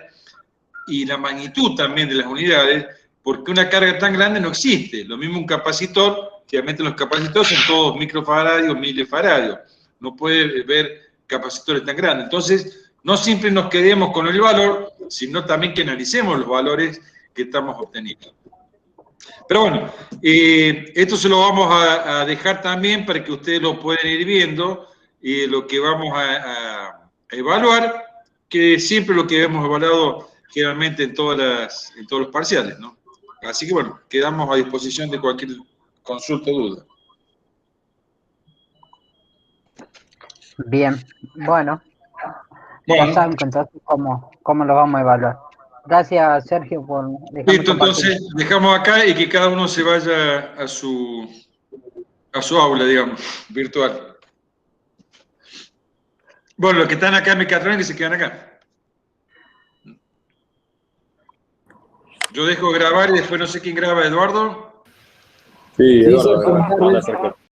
y la magnitud también de las unidades, porque una carga tan grande no existe. Lo mismo un capacitor, que obviamente los capacitores son todos microfaradios, milifaradios. No puede ver capacitores tan grandes. Entonces, no siempre nos quedemos con el valor, sino también que analicemos los valores que estamos obteniendo. Pero bueno, esto se lo vamos a dejar también para que ustedes lo puedan ir viendo y lo que vamos a evaluar, que siempre lo que hemos evaluado generalmente en todos los parciales, ¿no? Así que bueno, quedamos a disposición de cualquier consulta o duda. Bien, bueno, ya saben entonces cómo lo vamos a evaluar. Gracias, Sergio, por dejarme Listo, compartir. entonces dejamos acá y que cada uno se vaya a su aula, digamos, virtual. Bueno, los que están acá en Mecatrón, que se quedan acá. Yo dejo grabar y después no sé quién graba, Eduardo. Sí, Eduardo, graba. Hola, Sergio.